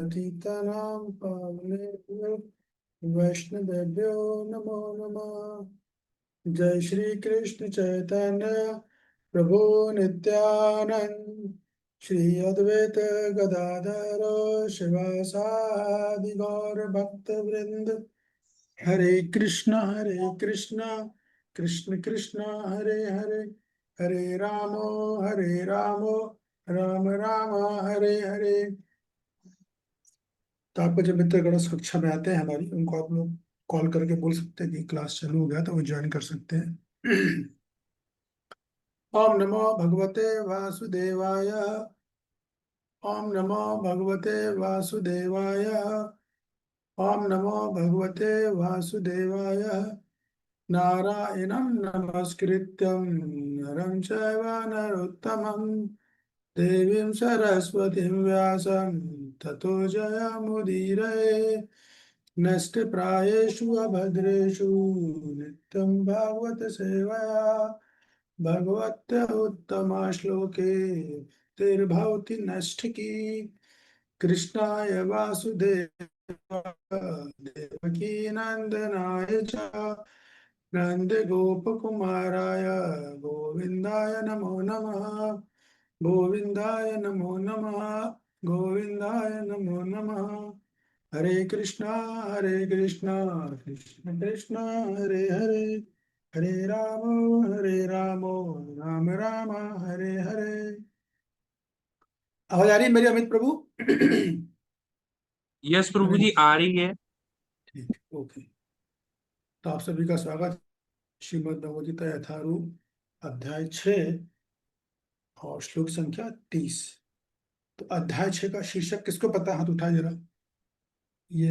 पतितानां पावनेभ्यो वैष्णवेभ्यो नमो नमः। जय श्री कृष्ण चैतन्य प्रभु नित्यानंद श्री अद्वैत गदाधर शिवासादि गौर भक्त वृंद। हरे कृष्ण कृष्ण कृष्ण हरे हरे, हरे रामो राम राम हरे हरे। तो आपको जब मित्र गणेश कक्षा में आते हैं हमारी, उनको आप लोग कॉल करके बोल सकते हैं कि क्लास चालू हो गया, तो वो ज्वाइन कर सकते हैं। ओम नमो भगवते वासुदेवाय। ओम नमो भगवते वासुदेवाय। ओम नमो भगवते वासुदेवाय। नारायणं नमस्कृत्यं नरं चैव नरोत्तमं देवीं सरस्वतीं व्यासं ततो जयमुदीरये। नष्टप्रायेषु अभद्रेषु नित्यं भागवत सेवया भगवत उत्तमा श्लोके तिर्भवति नष्ट की। कृष्णाय वासुदेवाय देवकी नंदनाय च नंद गोप कुमाराय गोविंदाय नमो नमः। गोविंदाय नमो नमः। गोविंदाय नमो नमः। हरे कृष्णा कृष्ण कृष्ण हरे हरे, हरे राम राम राम हरे हरे। आवाज आ रही है मेरी अमित प्रभु? यस प्रभु जी, अमित, आ रही है। ठीक, ओके। तो आप सभी का स्वागत श्रीमद् भगवद गीता यथारूप अध्याय 6 और श्लोक संख्या 30। तो अध्याय 6 का शीर्षक किसको पता है? हाथ उठाए जरा। ये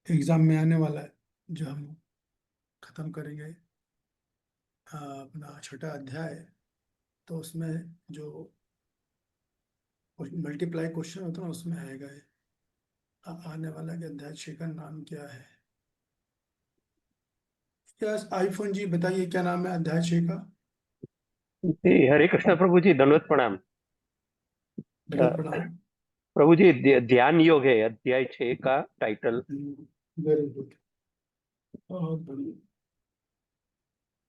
एग्जाम में आने वाला है, जो हम खत्म करेंगे अपना छठा अध्याय। तो उसमें जो मल्टीप्लाई क्वेश्चन होता है ना, उसमें आएगा ये। आने वाला के अध्याय 6 का नाम क्या है? यस, आईफोन जी बताइए क्या नाम है अध्याय 6 का? जी हरे कृष्ण प्रभु जी, दंडवत प्रणाम। दंडवत प्रणाम। प्रभु जी, ध्यान योग है अध्याय 6 का टाइटल। वेरी गुड, बहुत बढ़िया।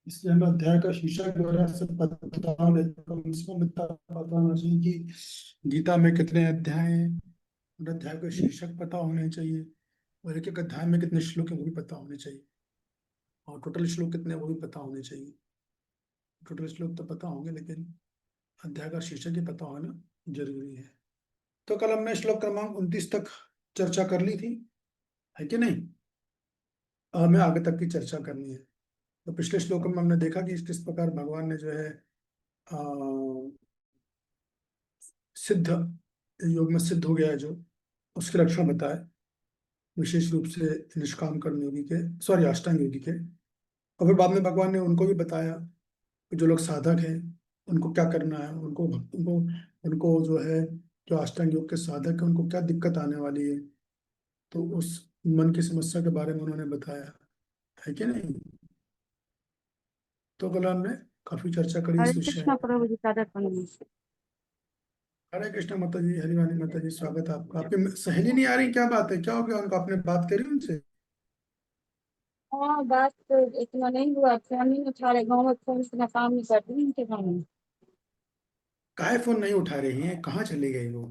इसलिए हमें अध्याय का शीर्षक वगैरह सब पता होने, कम से कम इतना पता होना चाहिए कि गीता में कितने अध्याय हैं, उन अध्याय का शीर्षक पता होने चाहिए, और एक एक अध्याय में कितने श्लोक हैं वो भी पता होने चाहिए, और टोटल श्लोक कितने हैं वो भी पता होने चाहिए। टोटल श्लोक तो पता होंगे, लेकिन अध्याय का शीर्षक ही पता होना जरूरी है। तो कल हमने श्लोक क्रमांक 29 तक चर्चा कर ली थी, है कि नहीं? अब हमें आगे तक की चर्चा करनी है। तो पिछले श्लोक में हमने देखा कि किस प्रकार भगवान ने जो है सिद्ध योग में सिद्ध हो गया है, जो उसके लक्षण बताए, विशेष रूप से निष्काम कर्म योगी के, सॉरी अष्टांग योगी के। और फिर बाद में भगवान ने उनको भी बताया कि जो लोग साधक हैं उनको क्या करना है, उनको जो है, जो अष्टांग योग के साधक हैं उनको क्या दिक्कत आने वाली है। तो उस मन की समस्या के बारे में उन्होंने बताया, है कि नहीं? तो कल हमने काफी चर्चा करी हरे इस विषय कृष्णा में। प्रभु जी का दर्पण। हरे कृष्णा माता जी, हरिवाणी माता जी, स्वागत है आपका। आपकी सहेली नहीं आ रही, क्या बात है? क्या हो गया उनको? आपने बात करी उनसे? हाँ, बात तो इतना नहीं हुआ, फोन नहीं उठा रहे, गाँव में फोन इतना काम नहीं करती उनके गाँव में। काहे फोन नहीं उठा रही हैं? कहाँ चली गई वो?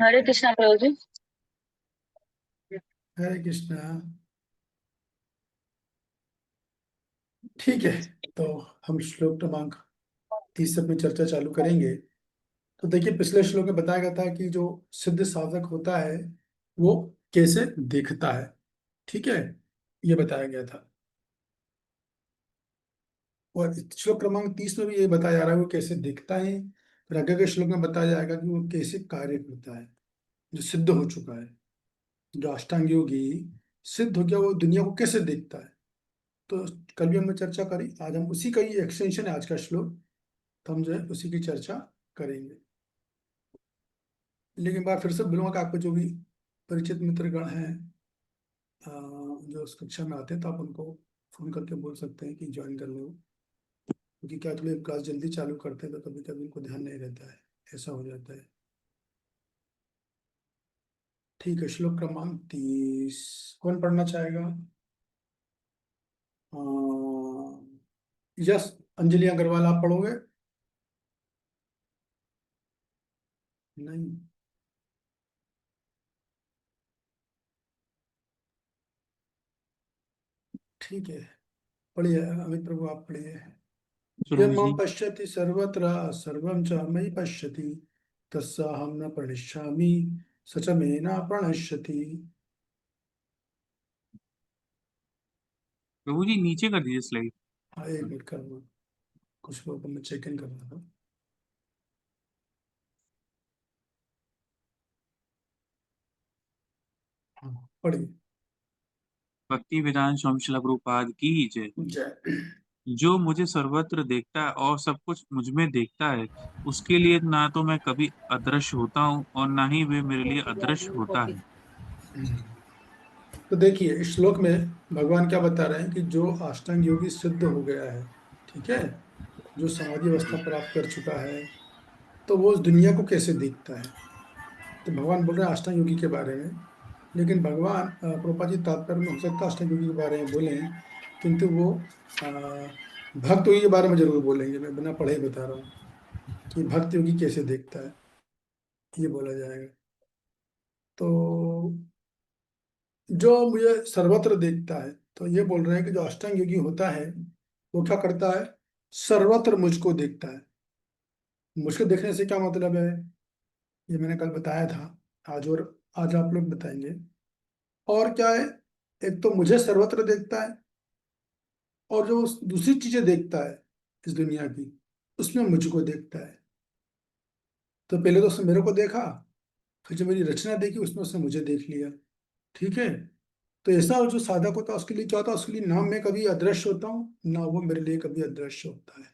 हरे कृष्णा प्रभु जी। हरे कृष्णा। ठीक है, तो हम श्लोक क्रमांक 30 में चर्चा चालू करेंगे। तो देखिए, पिछले श्लोक में बताया गया था कि जो सिद्ध साधक होता है वो कैसे दिखता है, ठीक है, ये बताया गया था। और श्लोक क्रमांक 30 में भी ये बताया जा रहा है वो कैसे दिखता है। फिर आगे के श्लोक में बताया जाएगा कि वो कैसे कार्य करता है, जो सिद्ध हो चुका है, जो अष्टांग योगी सिद्ध हो गया, वो दुनिया को कैसे देखता है। तो कल भी हमने चर्चा करी, आज हम उसी का ही एक्सटेंशन है आज का श्लोक, तो हम जो है उसी की चर्चा करेंगे। लेकिन बार फिर से बोलूंगा कि आपको जो भी परिचित मित्रगण हैं जो उस कक्षा में आते हैं, तो आप उनको फोन करके बोल सकते हैं कि ज्वाइन कर लो, क्योंकि क्या थोड़ी क्लास जल्दी चालू करते हैं तो कभी कभी उनको ध्यान नहीं रहता है, ऐसा हो जाता है। ठीक है, श्लोक क्रमांक 30 कौन पढ़ना चाहेगा? यस, अंजलि अग्रवाल आप पढ़ोगे? नहीं, ठीक है, पढ़िए अमित प्रभु, आप पढ़िए। प्रभु यम जी। पश्यति सर्वत्र सर्वं च मयि पश्यति तस्साहं न प्रणश्यामि स च मे न प्रणश्यति। प्रभु जी नीचे कर दीजिए स्लाइड। हाँ, एक मिनट करना, कुछ लोगों को मैं चेक इन करना था। हाँ, पढ़िए। भक्ति वेदांत स्वामी श्रील प्रभुपाद की जय। जय। जो मुझे सर्वत्र देखता है और सब कुछ मुझ में देखता है, उसके लिए ना तो मैं कभी अदृश्य होता हूँ और ना ही वे मेरे लिए अदृश्य होता है। तो देखिए, इस श्लोक में भगवान क्या बता रहे हैं कि जो अष्टांग योगी सिद्ध हो गया है, ठीक है, जो समाधि अवस्था प्राप्त कर चुका है, तो वो उस दुनिया को कैसे देखता है। तो भगवान बोल रहे हैं अष्टांग योगी के बारे में, लेकिन भगवान प्रभुपाद जी तात्पर्य में हो सकता है अष्टांग योगी के बारे में बोले, किंतु वो अ, भक्त योगी के बारे में जरूर बोलेंगे। मैं बिना पढ़े ही बता रहा हूँ कि भक्त योगी कैसे देखता है, ये बोला जाएगा। तो जो मुझे सर्वत्र देखता है, तो ये बोल रहे हैं कि जो अष्टांग योगी होता है वो क्या करता है, सर्वत्र मुझको देखता है। मुझको देखने से क्या मतलब है, ये मैंने कल बताया था, आज और आज आप लोग बताएंगे। और क्या है, एक तो मुझे सर्वत्र देखता है, और जो दूसरी चीजें देखता है इस दुनिया की, उसमें मुझको देखता है। तो पहले तो उसने मेरे को देखा, फिर जो मेरी रचना देखी उसमें उसने मुझे देख लिया, ठीक है। तो ऐसा जो साधक होता है उसके लिए क्या होता है, उसके लिए ना मैं कभी अदृश्य होता हूँ ना वो मेरे लिए कभी अदृश्य होता है।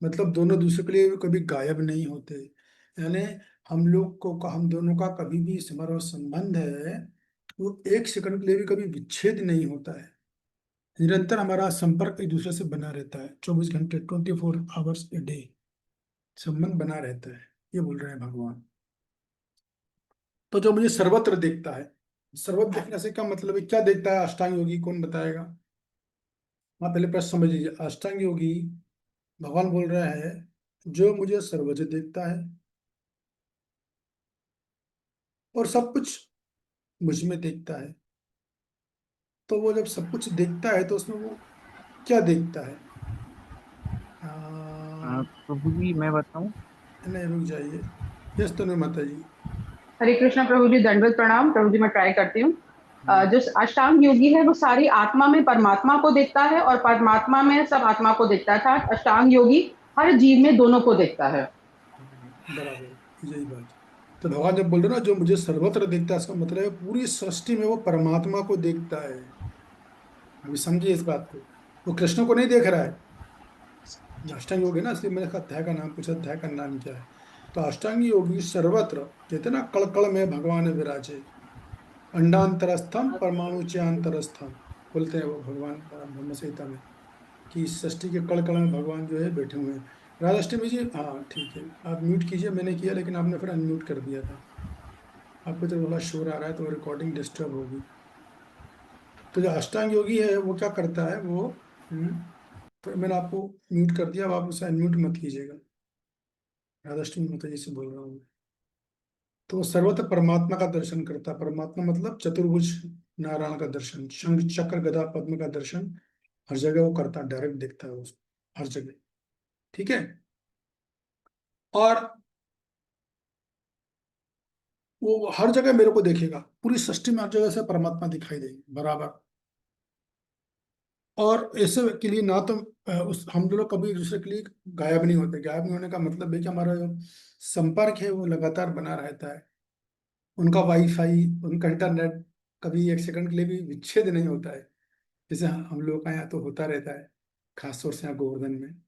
मतलब दोनों दूसरे के लिए कभी गायब नहीं होते। यानी हम लोग को हम दोनों का कभी भी हमारा संबंध है, वो एक सेकंड के लिए भी कभी विच्छेद नहीं होता है। निरंतर हमारा संपर्क एक दूसरे से बना रहता है, 24 घंटे, 24 आवर्स ए डे संबंध बना रहता है, ये बोल रहे हैं भगवान। तो जो मुझे सर्वत्र देखता है, सर्वत्र देखने से क्या मतलब है, क्या देखता है अष्टांग योगी, कौन बताएगा? हाँ, पहले प्रश्न समझ लीजिए। अष्टांग योगी, भगवान बोल रहा है, जो मुझे सर्वत्र देखता है और सब कुछ मुझ में देखता है। तो वो जब सब कुछ देखता है तो उसमें वो क्या देखता है? प्रभु जी मैं बताऊं। नहीं, रुक जाइए। यस, तो नहीं माता जी। हरे कृष्णा प्रभु जी, दंडवत प्रणाम प्रभु जी। मैं ट्राई करती हूँ। जो अष्टांग योगी है वो सारी आत्मा में परमात्मा को देखता है और परमात्मा में सब आत्मा को देखता है, अर्थात अष्टांग योगी हर जीव में दोनों को देखता है। बराबर, यही बात। तो भगवान जब बोल रहे ना जो मुझे सर्वत्र देखता है, इसका मतलब है पूरी सृष्टि में वो परमात्मा को देखता है। अभी समझिए इस बात को, वो कृष्ण को नहीं देख रहा है। अष्टांग योगी ना, इसलिए मैंने कहा अध्याय का नाम पूछा, अध्याय का नाम क्या है। तो अष्टांग योगी सर्वत्र, कहते हैं ना, कण कण में भगवान विराजे, अंडांतरस्थम परमाणु च्यांतरस्थम, बोलते हैं वो भगवान ब्रह्म संहिता में, कि इस सृष्टि के कण कण में भगवान जो है बैठे हुए हैं। राधाष्टमी जी, हाँ ठीक है, आप म्यूट कीजिए, मैंने किया लेकिन आपने फिर अनम्यूट कर दिया था। आपको तो थोड़ा शोर आ रहा है तो रिकॉर्डिंग डिस्टर्ब होगी। तो जो अष्टांग योगी है वो क्या करता है, वो फिर मैंने आपको म्यूट कर दिया, अब आप उसे अनम्यूट मत कीजिएगा। राधाष्टमी माता जी से बोल रहा हूँ मैं। तो वो सर्वत्र परमात्मा का दर्शन करता है। परमात्मा मतलब चतुर्भुज नारायण का दर्शन, शंख चक्र गदा पद्म का दर्शन हर जगह वो करता है, डायरेक्ट देखता है उसको हर जगह, ठीक है। और वो हर जगह मेरे को देखेगा, पूरी सृष्टि में हर जगह से परमात्मा दिखाई देगी बराबर। और ऐसे के लिए ना तो उस हम लोग कभी एक दूसरे के लिए गायब नहीं होते। गायब नहीं होने का मतलब है कि हमारा जो संपर्क है वो लगातार बना रहता है। उनका वाईफाई, उनका इंटरनेट कभी एक सेकंड के लिए भी विच्छेद नहीं होता है, जैसे हम लोग का यहाँ तो होता रहता है, खासतौर से यहाँ गोवर्धन में।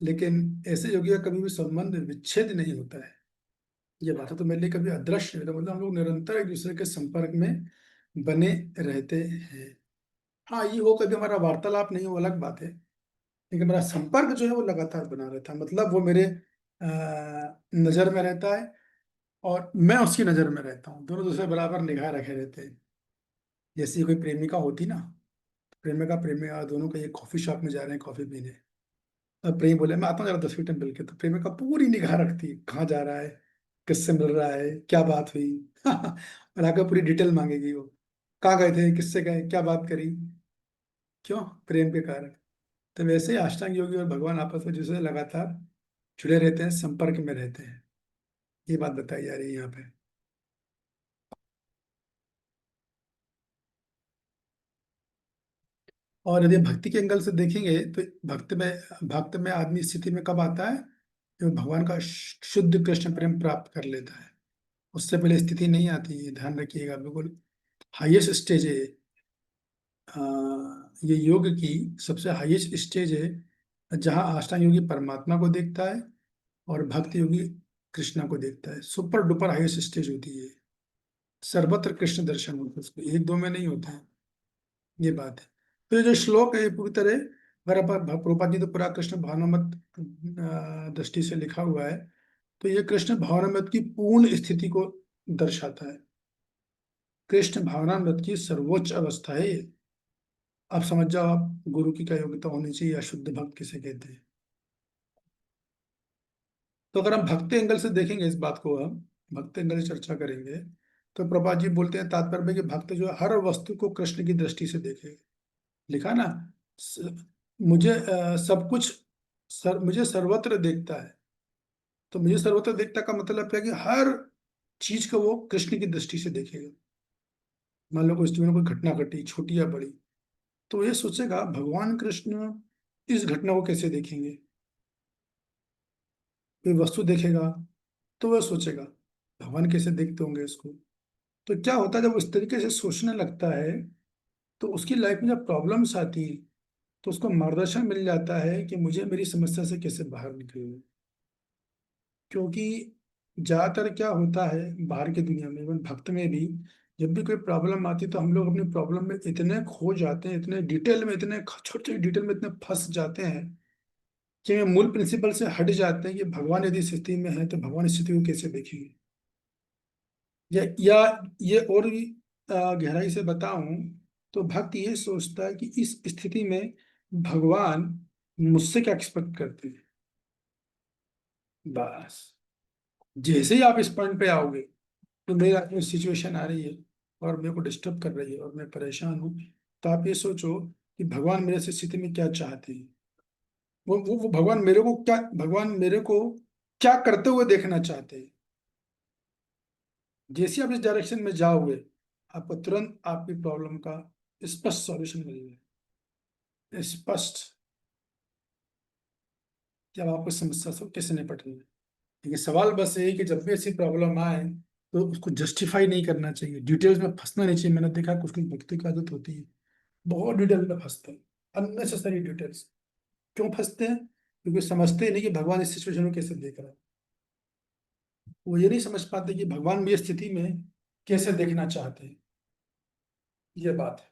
लेकिन ऐसे योगी का कभी भी संबंध विच्छेद नहीं होता है। ये बात है, तो मेरे लिए कभी अदृश्य है, तो मतलब हम लोग निरंतर एक दूसरे के संपर्क में बने रहते हैं। हाँ, ये हो कभी हमारा वार्तालाप नहीं हो, अलग बात है, लेकिन मेरा संपर्क जो है वो लगातार बना रहता है। मतलब वो मेरे नजर में रहता है, और मैं उसकी नजर में रहता हूँ, दोनों दूसरे बराबर निगाह रखे रहते हैं। जैसे कोई प्रेमिका होती ना, प्रेमिका प्रेमिका दोनों का एक कॉफी शॉप में जा रहे हैं कॉफी पीने। अब प्रेमी बोले मैं आता हूँ जरा 10 मिनट में मिल के, तो प्रेमिका पूरी निगाह रखती है, कहाँ जा रहा है, किससे मिल रहा है, क्या बात हुई और आगे पूरी डिटेल मांगेगी वो, कहाँ गए थे, किससे गए, क्या बात करी, क्यों, प्रेम के कारण। तो वैसे ही अष्टांग योगी और भगवान आपस में जिससे लगातार जुड़े रहते हैं, संपर्क में रहते हैं, ये बात बताई जा रही है यहाँ पे। और यदि भक्ति के एंगल से देखेंगे तो भक्त में आदमी इस स्थिति में कब आता है, जब भगवान का शुद्ध कृष्ण प्रेम प्राप्त कर लेता है। उससे पहले स्थिति नहीं आती है, ध्यान रखिएगा, बिल्कुल हाईएस्ट स्टेज है। ये योग की सबसे हाईएस्ट स्टेज है, जहाँ अष्टांग योगी परमात्मा को देखता है और भक्ति योगी कृष्णा को देखता है। सुपर डुपर हाईएस्ट स्टेज होती है, सर्वत्र कृष्ण दर्शन होता है उसको, एक दो में नहीं होता है, ये बात है। तो ये जो श्लोक है ये पूरी तरह, अगर प्रभुपाद जी तो पूरा कृष्ण भावनामत दृष्टि से लिखा हुआ है, तो ये कृष्ण भावनामृत की पूर्ण स्थिति को दर्शाता है। कृष्ण भावनामृत की सर्वोच्च अवस्था है ये। आप समझ जाओ आप गुरु की क्या योग्यता होनी चाहिए, या शुद्ध भक्त किसे कहते हैं। तो अगर हम भक्ति एंगल से देखेंगे इस बात को, हम भक्ति एंगल से चर्चा करेंगे, तो प्रभुपाद जी बोलते हैं तात्पर्य में कि भक्त जो है हर वस्तु को कृष्ण की दृष्टि से देखेगा। लिखा ना, मुझे सब कुछ मुझे सर्वत्र देखता है। तो मुझे सर्वत्र देखता का मतलब क्या कि हर चीज को वो कृष्ण की दृष्टि से देखेगा। मान लो कोई जीवन में कोई घटना घटी, छोटी या बड़ी, तो ये सोचेगा भगवान कृष्ण इस घटना को कैसे देखेंगे। कोई वस्तु देखेगा तो वह सोचेगा भगवान कैसे देखते होंगे इसको। तो क्या होता है जब इस तरीके से सोचने लगता है, तो उसकी लाइफ में जब प्रॉब्लम्स आती है तो उसको मार्गदर्शन मिल जाता है कि मुझे मेरी समस्या से कैसे बाहर निकलना। क्योंकि ज्यादातर क्या होता है बाहर की दुनिया में, इवन भक्त में भी, जब भी कोई प्रॉब्लम आती है तो हम लोग अपनी प्रॉब्लम में इतने खो जाते हैं, इतने डिटेल में, इतने छोटे छोटे डिटेल में इतने फंस जाते हैं कि मूल प्रिंसिपल से हट जाते हैं कि भगवान यदि स्थिति में है तो भगवान इस स्थिति को कैसे देखेंगे। या ये और भी गहराई से बताऊं, तो भक्त ये सोचता है कि इस स्थिति में भगवान मुझसे क्या एक्सपेक्ट करते हैं। बस जैसे ही आप इस पॉइंट पे आओगे, तो मेरा कोई सिचुएशन आ रही है और मेरे को डिस्टर्ब कर रही है और मैं परेशान हूँ, तो आप ये सोचो कि भगवान मेरे से स्थिति में क्या चाहते हैं। वो भगवान मेरे को क्या करते हुए देखना चाहते हैं। जैसे आप इस डायरेक्शन में जाओगे, आपको तुरंत आपकी प्रॉब्लम का स्पष्ट सॉल्यूशन मिलेगा, स्पष्ट कि अब आपको समस्या से कैसे निपटना है। लेकिन सवाल बस यही कि जब भी ऐसी प्रॉब्लम आए तो उसको जस्टिफाई नहीं करना चाहिए, डिटेल्स में फंसना नहीं चाहिए। मैंने देखा कुछ कुछ व्यक्ति की आदत होती है, बहुत डिटेल में फंसते हैं, अननेसेसरी डिटेल्स। क्यों फंसते हैं? क्योंकि समझते ही नहीं कि भगवान इस सिचुएशन को कैसे देख रहा है। वो ये नहीं समझ पाते कि भगवान भी इस स्थिति में कैसे देखना चाहते हैं, ये बात है।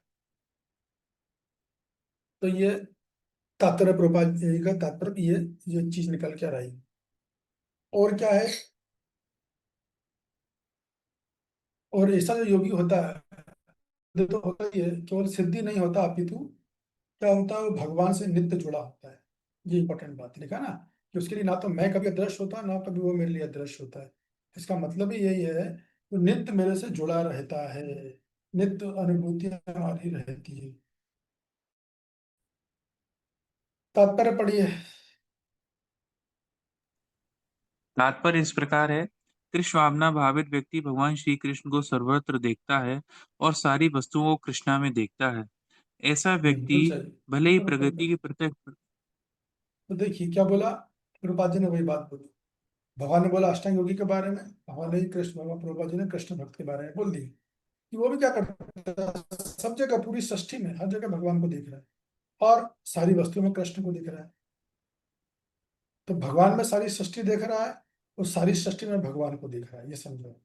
तो ये तात्पर्य प्रभुपाद जी का तात्पर्य ये चीज निकल के आ रही है। और क्या है, और ऐसा जो योगी होता है तो होता ही है, केवल सिद्धि नहीं होता अपितु क्या होता है, वो भगवान से नित्य जुड़ा होता है। ये इंपॉर्टेंट बात है, लिखा ना कि उसके लिए ना तो मैं कभी अदृश्य होता, ना कभी वो मेरे लिए अदृश्य होता है। इसका मतलब ही यही है, वो नित्य मेरे से जुड़ा रहता है, नित्य अनुभूतियां हमारी रहती है। तात्पर्य पढ़िए। तात्पर्य इस प्रकार है, कृष्णावना भावित व्यक्ति भगवान श्री कृष्ण को सर्वत्र देखता है और सारी वस्तुओं को कृष्णा में देखता है। ऐसा व्यक्ति बिल्कुल सही। भले ही तो प्रगति की प्रत्यक्ष देखिए क्या बोला प्रभुपाद जी ने, वही बात बोली। भगवान ने बोला अष्टांग योगी के बारे में, भगवान ने कृष्ण भगवान प्रभुपाद जी ने कृष्ण भक्त के बारे में बोल दी कि वो भी क्या करता है, सब जगह पूरी सृष्टि में हर जगह भगवान को देख रहा है और सारी वस्तुओं में कृष्ण को दिख रहा है। तो भगवान में सारी सृष्टि देख रहा है और सारी सृष्टि में भगवान को देख रहा है, ये समझो।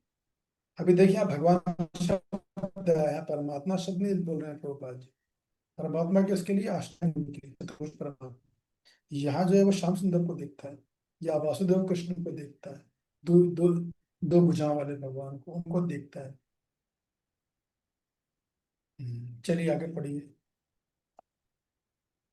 अभी देखिए यहाँ भगवान शब्द आया है, परमात्मा शब्द नहीं बोल रहे हैं प्रभुपाद जी। परमात्मा के उसके लिए अष्टांग योगी के लिए चतुर्भुज परमात्मा। यहाँ जो है वो श्याम सुंदर को देखता है या वासुदेव कृष्ण को देखता है, दो दो दो भुजाओं वाले भगवान को, उनको देखता है। चलिए आगे पढ़िए।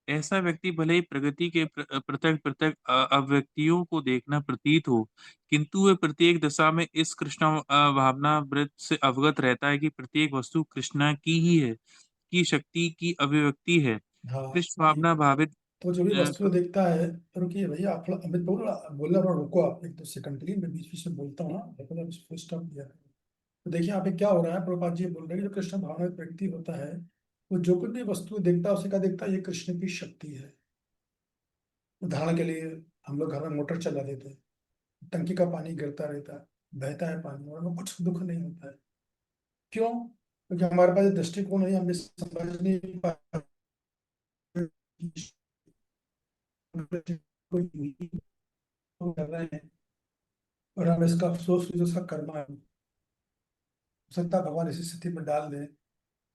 ऐसा व्यक्ति भले ही प्रगति के पृथक पृथक अव्यक्तियों को देखना प्रतीत हो, किंतु वह प्रत्येक दशा में इस कृष्ण भावना वृत्त से अवगत रहता है कि प्रत्येक वस्तु कृष्णा की ही है, की शक्ति की अभिव्यक्ति है। हाँ, कृष्ण भावना भावित तो जो भी अ, वस्तु देखता है, रुकिए भैया, आप थोड़ा अमित बोलना थोड़ा रुको, आप एक दो सेकंड के लिए, मैं बीच बीच में बोलता हूँ ना, फुल स्टॉप दिया। तो देखिए यहाँ पे क्या हो रहा है, प्रभुपाद जी बोल रहे हैं कि जो कृष्ण भावनात्मक व्यक्ति होता है, वो जो कुछ भी वस्तु देखता है, उसे क्या देखता है, ये कृष्ण की शक्ति है। उदाहरण के लिए, हम लोग घर में मोटर चला देते हैं, टंकी का पानी गिरता रहता है, बहता है पानी, और हमें कुछ दुख नहीं होता है। क्यों? क्योंकि हमारे पास ये दृष्टिकोण है, हम ये समझ नहीं पाते कि कोई नहीं कर रहे हैं, और हम इसका अफसोस जो उसका कर्मा है, हो सकता है भगवान ऐसी स्थिति में डाल दे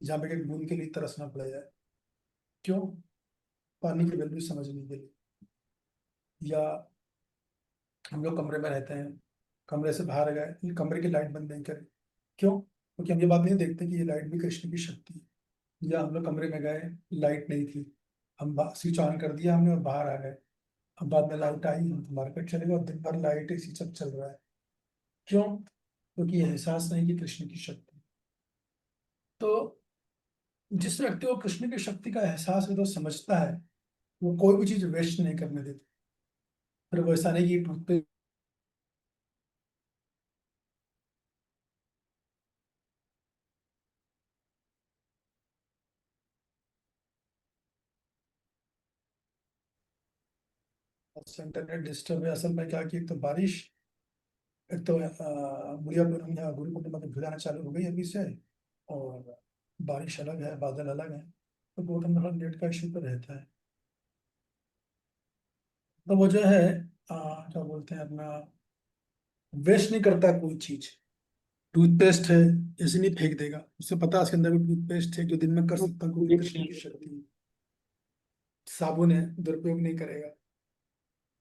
जहाँ पे एक बूंद के लिए तरसना पड़ जाए। क्यों? पानी की वैल्यू समझने के लिए। या हम लोग कमरे में रहते हैं, कमरे से बाहर गए, कमरे की लाइट बंद नहीं करें। क्यों? क्योंकि हम ये बात नहीं देखते कि ये लाइट भी कृष्ण की शक्ति है। या हम लोग कमरे में गए, लाइट नहीं थी, हम स्विच ऑन कर दिया हमने और बाहर आ गए, अब बाद में लाइट आई, हम तो मार्केट चले गए और दिन भर लाइट इसी सब चल रहा है। क्यों? क्योंकि ये एहसास नहीं कि कृष्ण की शक्ति। तो जिस व्यक्ति को कृष्ण की शक्ति का एहसास है, तो समझता है, वो कोई भी चीज वेस्ट नहीं करने देता। फिर वो ऐसा नहीं कि टूथपेस्ट इंटरनेट डिस्टर्ब है। असल में क्या कि एक तो बारिश, एक तो बुढ़िया पूर्णिमा या गुरु पूर्णिमा की भिड़ाना चालू हो गई अभी से, और बारिश अलग है, बादल अलग है, तो बहुत थोड़ा नेट का इशू तो रहता है। तो वो जो है, क्या बोलते हैं अपना, वेस्ट नहीं करता कोई चीज। टूथपेस्ट है, ऐसे नहीं फेंक देगा, उसे पता है इसके अंदर भी टूथपेस्ट है, जो दिन में कर सकता हूँ क्योंकि कृष्ण की शक्ति है। साबुन है, दुरुपयोग नहीं करेगा।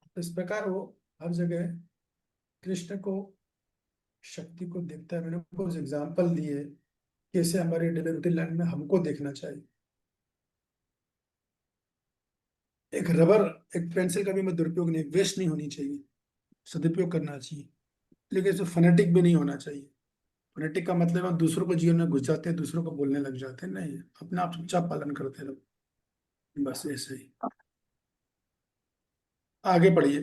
तो इस प्रकार वो हर जगह कृष्ण को, शक्ति को देखता है। मैंने कुछ एग्जाम्पल दिए कैसे हमारे डेली रूटीन लाइफ में हमको देखना चाहिए। एक रबर, एक पेंसिल का भी मैं दुरुपयोग नहीं, वेस्ट नहीं होनी चाहिए, सदुपयोग करना चाहिए। लेकिन इसमें फनेटिक भी नहीं होना चाहिए। फनेटिक का मतलब हम दूसरों को जीवन में घुस जाते हैं, दूसरों को बोलने लग जाते हैं, नहीं, अपने आप चुपचाप पालन करते रहो, बस ऐसे ही। आगे बढ़िए।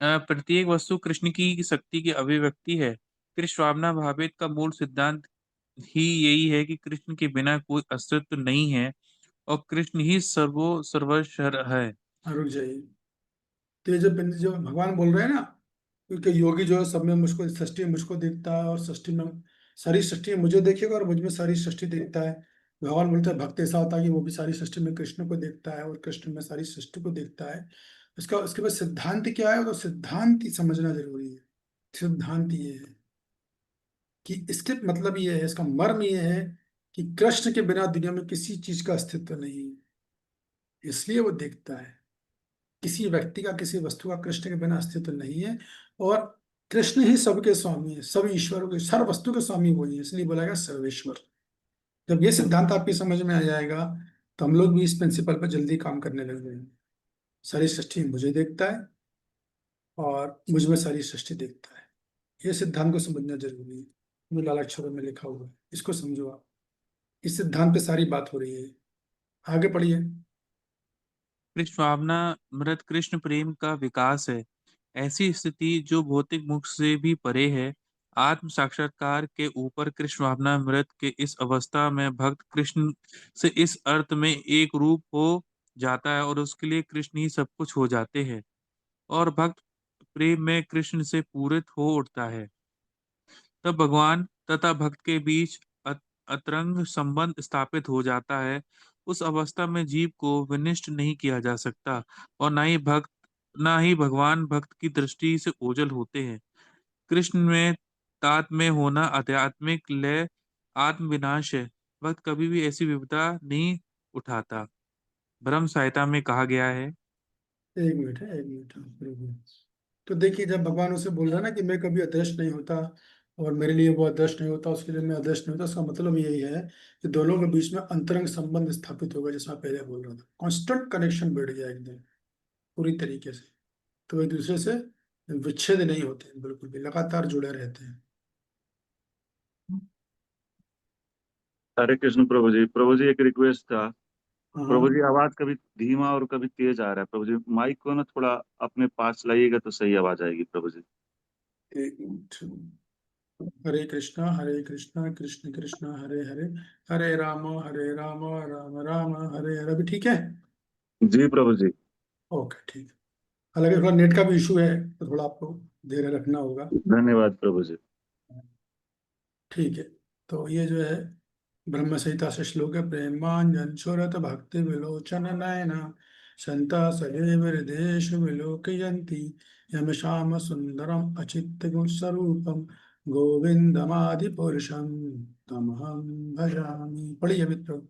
प्रत्येक वस्तु कृष्ण की शक्ति की अभिव्यक्ति है। कृष्ण भावना भावित का मूल सिद्धांत ही यही है कि कृष्ण के बिना कोई अस्तित्व नहीं है और कृष्ण ही सर्वस्व है। रुक जाइए। तो ये जो भगवान बोल रहे हैं ना, क्योंकि योगी जो है सब में मुझको, सृष्टि में मुझको देखता है, और सृष्टि में सारी सृष्टि में मुझे देखेगा, और मुझ में सारी सृष्टि देखता है। भगवान बोलते हैं भक्त ऐसा होता है कि वो भी सारी सृष्टि में कृष्ण को देखता है, और कृष्ण में सारी सृष्टि को देखता है। इसका उसके बाद सिद्धांत क्या है, तो सिद्धांत ही समझना जरूरी है। सिद्धांत ये है कि इसके मतलब ये है, इसका मर्म ये है कि कृष्ण के बिना दुनिया में किसी चीज का अस्तित्व नहीं है, इसलिए वो देखता है। किसी व्यक्ति का, किसी वस्तु का कृष्ण के बिना अस्तित्व नहीं है, और कृष्ण ही सबके स्वामी है, सब ईश्वरों के, सर्व वस्तु के स्वामी वही है, इसलिए बोला गया सर्वेश्वर। जब ये सिद्धांत आपकी समझ में आ जाएगा, तो हम लोग भी इस प्रिंसिपल पर जल्दी काम करने लग जाएंगे। सारी सृष्टि मुझे देखता है, और मुझ में सारी सृष्टि देखता है। ये सिद्धांत को समझना जरूरी है, जो लाल अक्षरों में लिखा हुआ है, इसको समझो आप। इस सिद्धांत पे सारी बात हो रही है। आगे पढ़िए। कृष्ण भावना मृत कृष्ण प्रेम का विकास है। ऐसी स्थिति जो भौतिक मुख से भी परे है। आत्म साक्षात्कार के ऊपर कृष्ण भावना मृत के इस अवस्था में भक्त कृष्ण से इस अर्थ में एक रूप हो जाता है और उसके लिए कृष्ण ही सब कुछ हो जाते हैं और भक्त प्रेम में कृष्ण से पूरित हो उठता है। तब भगवान तथा भक्त के बीच अतरंग संबंध स्थापित हो जाता है। उस अवस्था में जीव को विनिष्ट नहीं किया जा सकता और ना ही भगवान भक्त की दृष्टि से ओझल होते हैं। कृष्ण में तादात्म्य होना आध्यात्मिक लय आत्म विनाश है। भक्त कभी भी ऐसी विपदा नहीं उठाता। ब्रह्म संहिता में कहा गया है। एक मिनट है, एक मिनट है, एक मिनट। तो देखिए, जब भगवान उसे बोल रहा है ना कि मैं कभी अदृश्य नहीं होता और मेरे लिए वो अदृश्य नहीं होता, उसके लिए मैं अदृश्य नहीं होता, उसका मतलब यही है कि दोनों के बीच में अंतरंग संबंध स्थापित होगा, जैसा मैं पहले बोल रहा था, कांस्टेंट कनेक्शन बैठ गया एकदम पूरी तरीके से। तो एक दूसरे से विच्छेद नहीं होते, बिल्कुल भी लगातार जुड़े रहते हैं। हरे कृष्ण प्रभु जी। प्रभु जी एक रिक्वेस्ट था। हाँ, प्रभु जी आवाज कभी धीमा और कभी तेज आ रहा है। प्रभु जी माइक को ना थोड़ा अपने पास लाइएगा तो सही आवाज आएगी प्रभु जी। एक मिनट। हरे कृष्णा कृष्ण कृष्ण हरे हरे, हरे राम राम राम हरे हरे। अभी ठीक है? जी प्रभु जी। ओके, ठीक है। हालांकि थोड़ा नेट का भी इशू है, तो थोड़ा आपको धैर्य रखना होगा। धन्यवाद प्रभु जी। ठीक है। तो ये जो है ब्रह्म संहिता से श्लोक है। प्रेमांजन सुरत भक्ति विलोचन नयना संता सदैव हृदेश विलोकयन्ति यम श्याम सुंदरम अचित्त गुण स्वरूपम गोविंदमादि पुरुषम तमहम भजामि। पढ़िए मित्रों।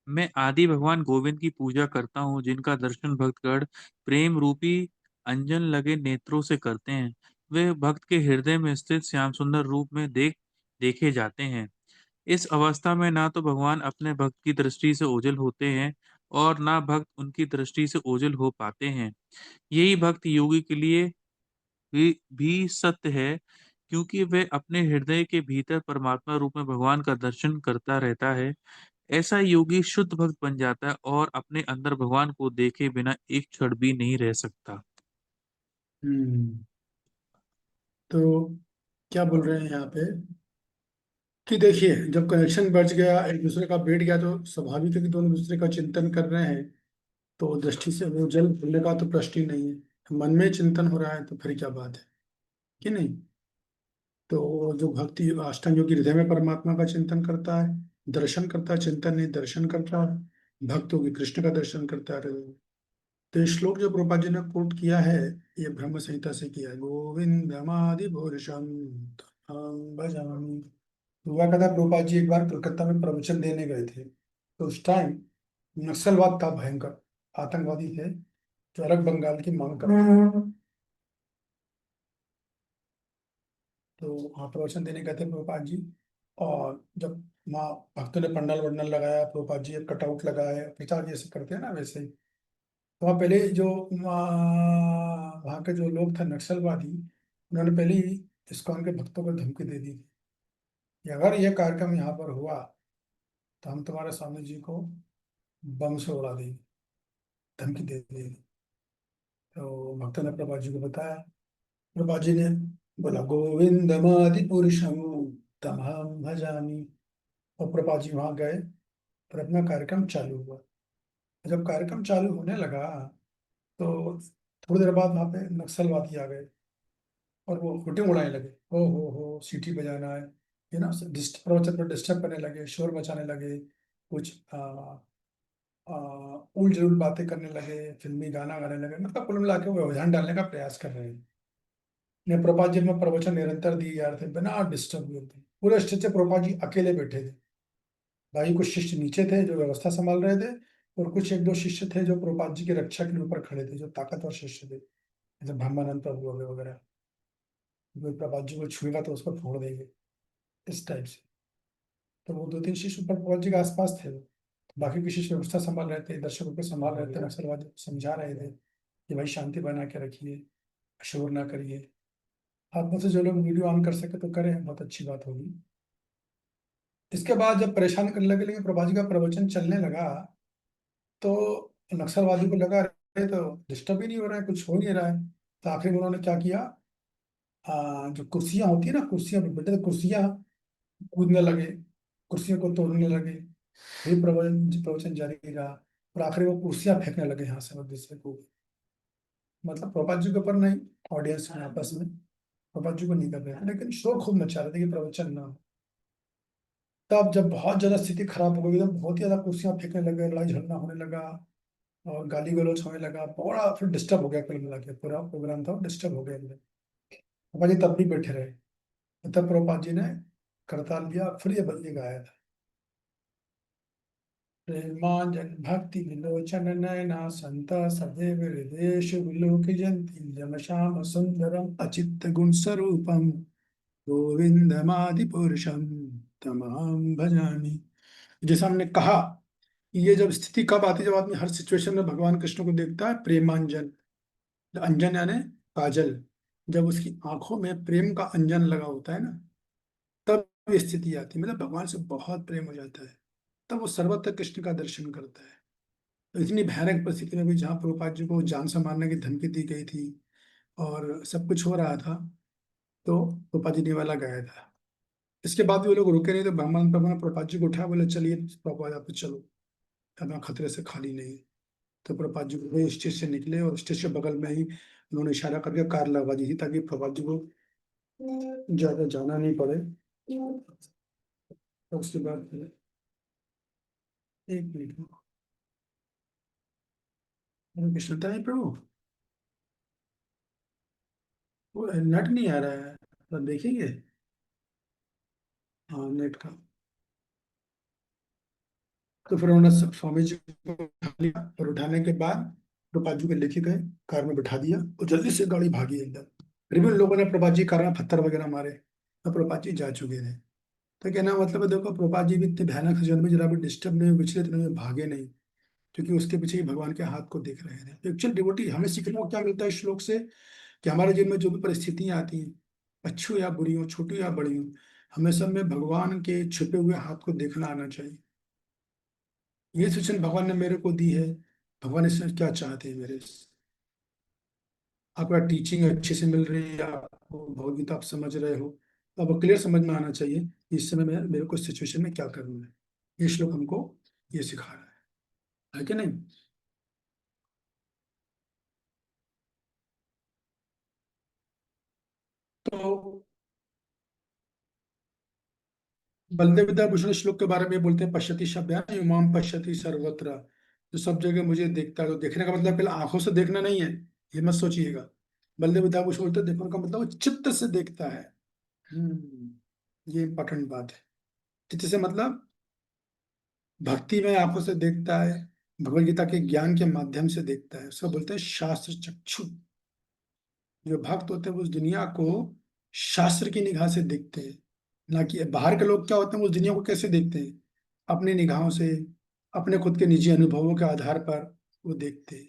मैं आदि भगवान गोविंद की पूजा करता हूँ, जिनका दर्शन भक्तगण प्रेम रूपी अंजन लगे नेत्रों से करते हैं। वे भक्त के हृदय में स्थित श्याम सुंदर रूप में देखे जाते हैं। इस अवस्था में ना तो भगवान अपने भक्त की दृष्टि से ओझल होते हैं और ना भक्त उनकी दृष्टि से ओझल हो पाते हैं। यही भक्त योगी के लिए भी सत्य है, क्योंकि वे अपने हृदय के भीतर परमात्मा रूप में भगवान का दर्शन करता रहता है। ऐसा योगी शुद्ध भक्त बन जाता है और अपने अंदर भगवान को देखे बिना एक क्षण भी नहीं रह सकता। हम्म। तो क्या बोल रहे हैं यहाँ पे कि देखिए, जब कनेक्शन बच गया, एक दूसरे का बैठ गया, तो स्वाभाविक है कि दोनों दूसरे का चिंतन कर रहे हैं। तो दृष्टि से वो जल भूलने का तो प्रश्न ही नहीं है। मन में चिंतन हो रहा है तो फिर क्या बात है कि नहीं। तो जो भक्ति अष्टांग योगी हृदय में परमात्मा का चिंतन करता है, दर्शन करता है, चिंतन नहीं दर्शन करता है। भक्त योगी कृष्ण का दर्शन करता है हृदय में। तो ये श्लोक जो प्रभुपाद जी ने कोट किया है, ये ब्रह्म संहिता से किया है। गोविंदमादि पुरुषम तमहं भजामि। हुआ कहता है, प्रभुपाद जी एक बार कलकत्ता में प्रवचन देने गए थे, तो उस टाइम नक्सलवाद था, भयंकर आतंकवादी थे जो अलग बंगाल की मांग करते। तो वहाँ प्रवचन देने गए थे प्रभुपाद जी। और जब वहाँ भक्तों ने पंडाल वंडाल लगाया, प्रभुपाद जी कटआउट लगाए, प्रचार जैसे करते हैं ना वैसे ही। तो वहाँ पहले जो वहाँ के जो लोग थे नक्सलवादी, उन्होंने पहले ही इस्कॉन के भक्तों को धमकी दे दी कि अगर ये कार्यक्रम यहाँ पर हुआ तो हम तुम्हारे स्वामी जी को बम से उड़ा देंगे, धमकी दे देंगे। तो भक्तों ने प्रभुपाद जी को बताया। प्रभुपाद जी ने बोला, गोविंदमादि पुरुषम तमहं भजामि। और प्रभुपाद जी वहाँ गए, फिर अपना कार्यक्रम चालू हुआ। जब कार्यक्रम चालू होने लगा, तो थोड़ी देर बाद वहाँ पे नक्सलवादी आ गए और वो हुटिंग उड़ाने लगे, हो सीटी बजाना है, ये ना, प्रवचन पर डिस्टर्ब करने लगे, शोर मचाने लगे, कुछ उल जुल बातें करने लगे, फिल्मी गाना गाने लगे। मतलब कुल मिला के वो व्यवधान डालने का प्रयास कर रहे हैं। ने प्रभुपाद जी में प्रवचन निरंतर दिए जा रहे थे बिना डिस्टर्ब हुए थे। पूरे स्टेज से प्रभुपाद जी अकेले बैठे थे। बाकी कुछ शिष्य नीचे थे जो व्यवस्था संभाल रहे थे, और कुछ एक दो शिष्य थे जो प्रभुपाद जी की रक्षा के लिए ऊपर खड़े थे, जो ताकतवर शिष्य थे, जैसे ब्रह्मानंद प्रभु वगैरह। कोई प्रभुपाद जी को छुएगा तो उसको फोड़ देंगे, इस टाइप से। तो वो दो तीन शिष्य ऊपर प्रभुपाद जी के आसपास थे। बाकी के शिष्य व्यवस्था संभाल रहे थे, दर्शकों को संभाल रहे थे, नक्सलवादी को समझा रहे थे कि भाई शांति बना के रखिए, शोर ना करिए। आप में से जो लोग वीडियो ऑन कर सके तो करें, बहुत अच्छी बात होगी। इसके बाद जब परेशान करने लगे, लेकिन प्रभा जी का प्रवचन चलने लगा, तो नक्सलवादी को लगा अरे तो डिस्टर्ब ही नहीं हो रहा है, कुछ हो नहीं रहा है। तो आखिर में उन्होंने क्या किया, जो कुर्सियां होती है ना, कुर्सियां पे बैठे थे, कुर्सियां कूदने लगे, कुर्सियों को तोड़ने लगे। फिर प्रवचन प्रवचन जारी रहा, और आखिर वो कुर्सियां फेंकने लगे यहाँ से, और दूसरे को। मतलब प्रभुपाद जी के ऊपर नहीं, ऑडियंस में आपस में प्रभुपाद जी को नहीं कर रहे थे, लेकिन शोर खूब मचा रहे थे कि प्रवचन ना हो। तब जब बहुत ज्यादा स्थिति खराब हो गई, तो बहुत ही ज्यादा कुर्सियां फेंकने लगे, लड़ाई झगड़ा होने लगा, और गाली गलौज होने लगा, बड़ा फिर डिस्टर्ब हो गया। कुल मिला के पूरा प्रोग्राम था डिस्टर्ब हो गया। प्रभुपाद जी तब भी बैठे रहे। तब प्रभुपाद जी ने करताल दिया, फिर ये गाया था, प्रेमांजन भक्ति विलोचन नयना संत सदैव हृदयेषु विलोकयन्ति जम श्याम सुंदरम अचित्त गुण स्वरूपम गोविंदमादि पुरुषम तमहं भजामि। जैसा हमने कहा, ये जब स्थिति कब आती है, जब आदमी हर सिचुएशन में भगवान कृष्ण को देखता है। प्रेमांजन, अंजन यानी काजल, जब उसकी आंखों में प्रेम का अंजन लगा होता है ना, तब ये स्थिति आती है, मतलब भगवान से बहुत प्रेम हो जाता है, तब वो सर्वत्र कृष्ण का दर्शन करता है। तो इतनी भयानक परिस्थिति में भी, जहाँ प्रभुपाद जी को जान से मारने की धमकी दी गई थी और सब कुछ हो रहा था, तो प्रभुपाद जी निवाला गया था। इसके बाद भी वो लोग रुके नहीं, तो भगवान भगवान प्रभुपाद जी को उठाया, बोले चलिए प्रभुपाद आप चलो, हमें खतरे से खाली नहीं है। तो प्रभुपाद जी को स्टेज से निकले और स्टेज के बगल में ही उन्होंने इशारा करके कार लगवा दी थी, ताकि प्रभुपाद जी को ज्यादा जाना नहीं पड़े। तो उसके बाद एक मिनट, हरे कृष्ण ताई प्रभु, वो नेट नहीं आ रहा है, तो देखेंगे। हाँ, नेट का। तो फिर उन्होंने स्वामी जी को उठा लिया, और उठाने के बाद प्रभुपाद जी को लेके गए, कार में बैठा दिया और जल्दी से गाड़ी भागी एकदम। फिर भी उन लोगों ने प्रभुपाद जी कार में पत्थर वगैरह मारे, तो प्रभुपाद जी जा चुके थे। तो कहना मतलब है, देखो प्रभुपाद जी भी इतने भयानक सीजन में जरा भी डिस्टर्ब नहीं हुए, विचलित नहीं हुए, भागे नहीं, क्योंकि उसके पीछे ही भगवान के हाथ को देख रहे थे। एक्चुअल डिवोटी हमें सीखने को क्या मिलता है इस श्लोक से, कि हमारे जीवन में जो भी परिस्थितियां आती हैं, अच्छी हो या बुरी हो, छोटी हो या बड़ी हो, हमें सब में भगवान के छुपे हुए हाथ को देखना आना चाहिए। ये सूचना भगवान ने मेरे को दी है, भगवान इसमें क्या चाहते हैं मेरे से। आपका टीचिंग अच्छे से मिल रही है, आपको भगवदगीता आप समझ रहे हो, तो आपको क्लियर समझ में आना चाहिए कि इस समय में मेरे को सिचुएशन में क्या करना है। ये श्लोक हमको ये सिखा रहा है कि नहीं। तो बलदेव विद्याभूषण श्लोक के बारे में बोलते हैं, पश्यति शब्द इमाम पश्यति सर्वत्र, जो सब जगह मुझे देखता है। तो देखने का मतलब पहले आंखों से देखना नहीं है, ये मत सोचिएगा। बलदेव विद्याभूषण बोलते हैं, देखने का मतलब वो चित्त से देखता है। ये इंपॉर्टेंट बात है। चित्त से मतलब भक्ति में आंखों से देखता है, भगवत गीता के ज्ञान के माध्यम से देखता है, उसको बोलते हैं शास्त्र चक्षु। जो भक्त होते हैं वो उस दुनिया को शास्त्र की निगाह से देखते हैं, ना कि बाहर के लोग क्या होते हैं, वो उस दुनिया को कैसे देखते हैं, अपनी निगाहों से, अपने खुद के निजी अनुभवों के आधार पर वो देखते हैं।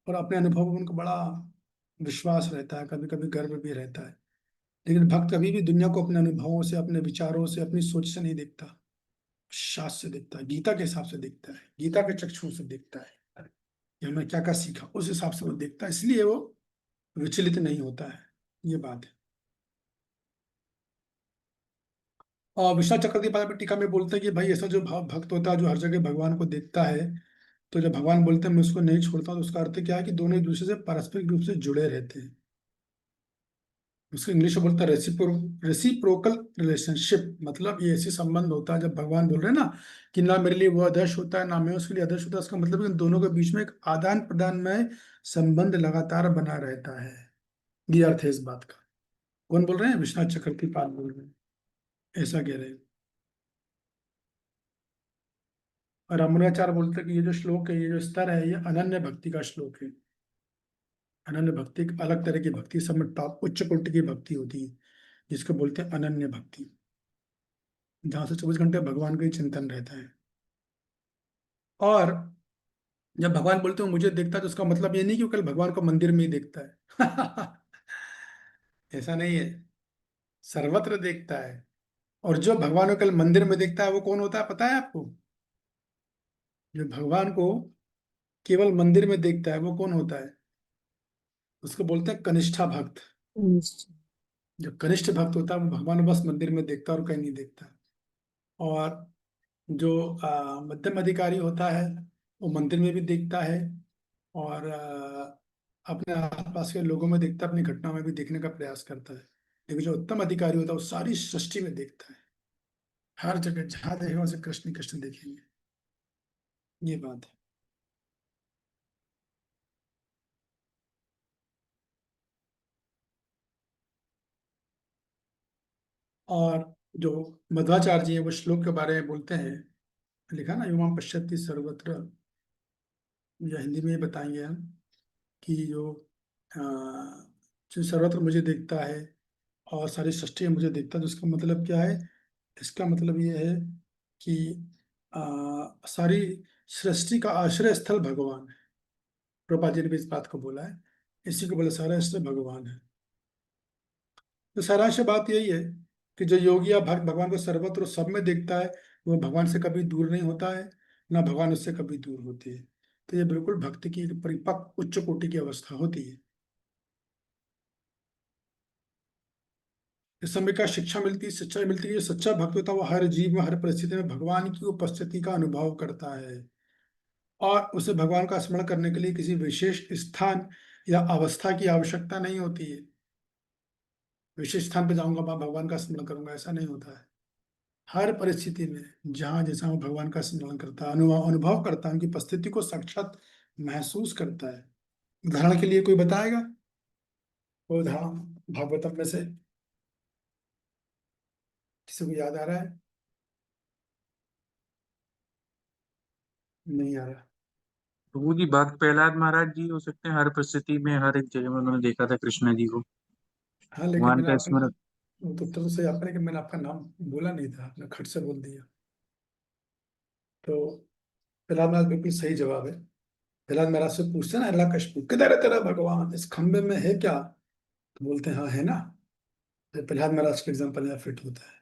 और अपने अनुभव में उनको बड़ा विश्वास रहता है, कभी कभी गर्व भी रहता है। लेकिन भक्त कभी भी दुनिया को अपने अनुभवों से, अपने विचारों से, अपनी सोच से नहीं देखता, शास्त्र से देखता है, गीता के हिसाब से देखता है, गीता के चक्षुओं से देखता है कि हमने क्या क्या सीखा, उस हिसाब से वो देखता है, इसलिए वो विचलित नहीं होता है। ये बात है। और विश्वनाथ चक्रवर्ती पाद टीका में बोलते हैं कि भाई ऐसा जो भक्त होता है, जो हर जगह भगवान को देखता है, तो जब भगवान बोलते हैं मैं उसको नहीं छोड़ता, तो उसका अर्थ क्या है कि दोनों एक दूसरे से पारस्परिक रूप से जुड़े रहते हैं। उसको इंग्लिश में बोलता है रेसिप्रोकल रिलेशनशिप, मतलब ये ऐसे संबंध होता है, जब भगवान बोल रहे हैं ना कि ना मेरे लिए वो आदर्श होता है ना मैं उसके लिए आदर्श होता है, उसका मतलब है इन दोनों के बीच में एक आदान प्रदान में संबंध लगातार बना रहता है। ये अर्थ है इस बात का। कौन बोल रहे हैं? विश्वनाथ चक्रवर्ती पाल बोल रहे हैं, ऐसा कह रहे हैं। और अमराचार्य बोलते हैं कि ये जो श्लोक है, ये जो स्तर है, ये अनन्य भक्ति का श्लोक है। अनन्य भक्ति एक अलग तरह की भक्ति, सब में टॉप उच्च कोटि की भक्ति होती है, जिसको बोलते हैं अनन्य भक्ति, जहाँ से 24 घंटे भगवान का ही चिंतन रहता है। और जब भगवान बोलते हो मुझे देखता है, तो उसका मतलब ये नहीं कि वो कल भगवान को मंदिर में ही देखता है। ऐसा नहीं है, सर्वत्र देखता है। और जो भगवान को कल मंदिर में देखता है, वो कौन होता है पता है आपको? जो भगवान को केवल मंदिर में देखता है, वो कौन होता है? उसको बोलते हैं कनिष्ठा भक्त। जो कनिष्ठ भक्त होता है, वो भगवान को बस मंदिर में देखता है और कहीं नहीं देखता। और जो मध्यम अधिकारी होता है, वो मंदिर में भी देखता है, और अपने आसपास के लोगों में देखता है, अपनी घटना में भी देखने का प्रयास करता है। लेकिन जो उत्तम अधिकारी होता है, वो सारी सृष्टि में देखता है, हर जगह जहां देखेगा उसे कृष्ण कृष्ण देखेंगे। ये बात है। और जो मध्वाचार्य जी हैं, वो श्लोक के बारे में बोलते हैं लिखा ना, युवाम पश्यति सर्वत्र, या हिंदी में बताएंगे हम कि अ, जो सर्वत्र मुझे देखता है और सारी सृष्टि में मुझे देखता है, तो इसका मतलब क्या है? इसका मतलब ये है कि सारी सृष्टि का आश्रय स्थल भगवान है। प्रभुपाद जी ने भी इस बात को बोला है, इसी को बोला सारा आश्रय भगवान है। तो सारांश बात यही है कि जो योगी या भक्त भगवान को सर्वत्र सब में देखता है, वो भगवान से कभी दूर नहीं होता है, ना भगवान उससे कभी दूर होती है। तो ये बिल्कुल भक्ति की एक परिपक्व उच्च कोटि की अवस्था होती है। इस समय का शिक्षा मिलती है, सच्चाई मिलती है। जो सच्चा भक्त होता है वो हर जीव में, हर परिस्थिति में भगवान की उपस्थिति का अनुभव करता है, और उसे भगवान का स्मरण करने के लिए किसी विशेष स्थान या अवस्था की आवश्यकता नहीं होती है। विशेष स्थान पे जाऊंगा, मैं भगवान का स्मरण करूंगा, ऐसा नहीं होता है। हर परिस्थिति में जहां जैसा मैं भगवान का स्मरण करता, अनुभव करता, उनकी उपस्थिति को साक्षात महसूस करता है। उदाहरण के लिए कोई बताएगा? वो उदाहरण भागवतम में से किसी को याद आ रहा है? नहीं आ रहा। प्रभु जी, भक्त प्रहलाद महाराज जी हो सकते हैं, हर परिस्थिति में हर एक जगह में उन्होंने देखा था कृष्ण जी को, हाँ, लेकिन भगवान मैंने का आपका स्मरण। वो तो उत्तर तो सही आपने, कि मैंने आपका नाम बोला नहीं था, आपने खट से बोल दिया। तो प्रहलाद महाराज बिल्कुल सही जवाब है। प्रहलाद महाराज से पूछते हैं ना, अल्लाह कश्मीर किधर है तेरा भगवान, इस खंबे में है क्या? तो बोलते हैं हाँ है ना। तो प्रहलाद महाराज का एग्जाम्पल यहाँ फिट होता है।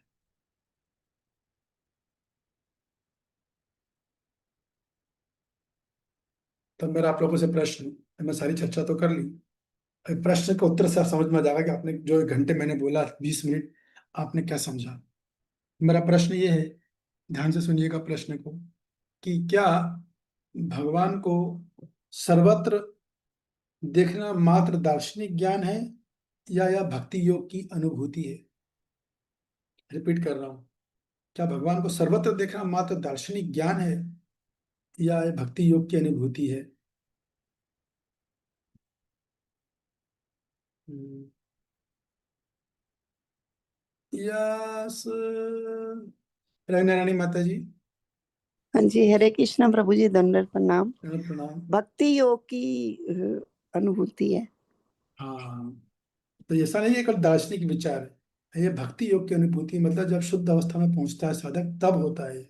तब मेरा आप लोगों से प्रश्न, मैं सारी चर्चा तो कर ली, अब प्रश्न का उत्तर से आप समझ में आ जाएगा कि आपने जो 1 घंटे मैंने बोला, 20 मिनट, आपने क्या समझा। मेरा प्रश्न ये है, ध्यान से सुनिएगा प्रश्न को, कि क्या भगवान को सर्वत्र देखना मात्र दार्शनिक ज्ञान है, या यह भक्ति योग की अनुभूति है? रिपीट कर रहा हूं, क्या भगवान को सर्वत्र देखना मात्र दार्शनिक ज्ञान है, या यह भक्ति योग की अनुभूति है? यस, रंगनारायणी माता जी। हाँ जी, हरे कृष्णा प्रभु जी, दंडवत प्रणाम। प्रणाम। भक्ति योग की अनुभूति है। हाँ, तो ऐसा नहीं है केवल दार्शनिक विचार है, ये भक्ति योग की अनुभूति, मतलब जब शुद्ध अवस्था में पहुंचता है साधक तब होता है।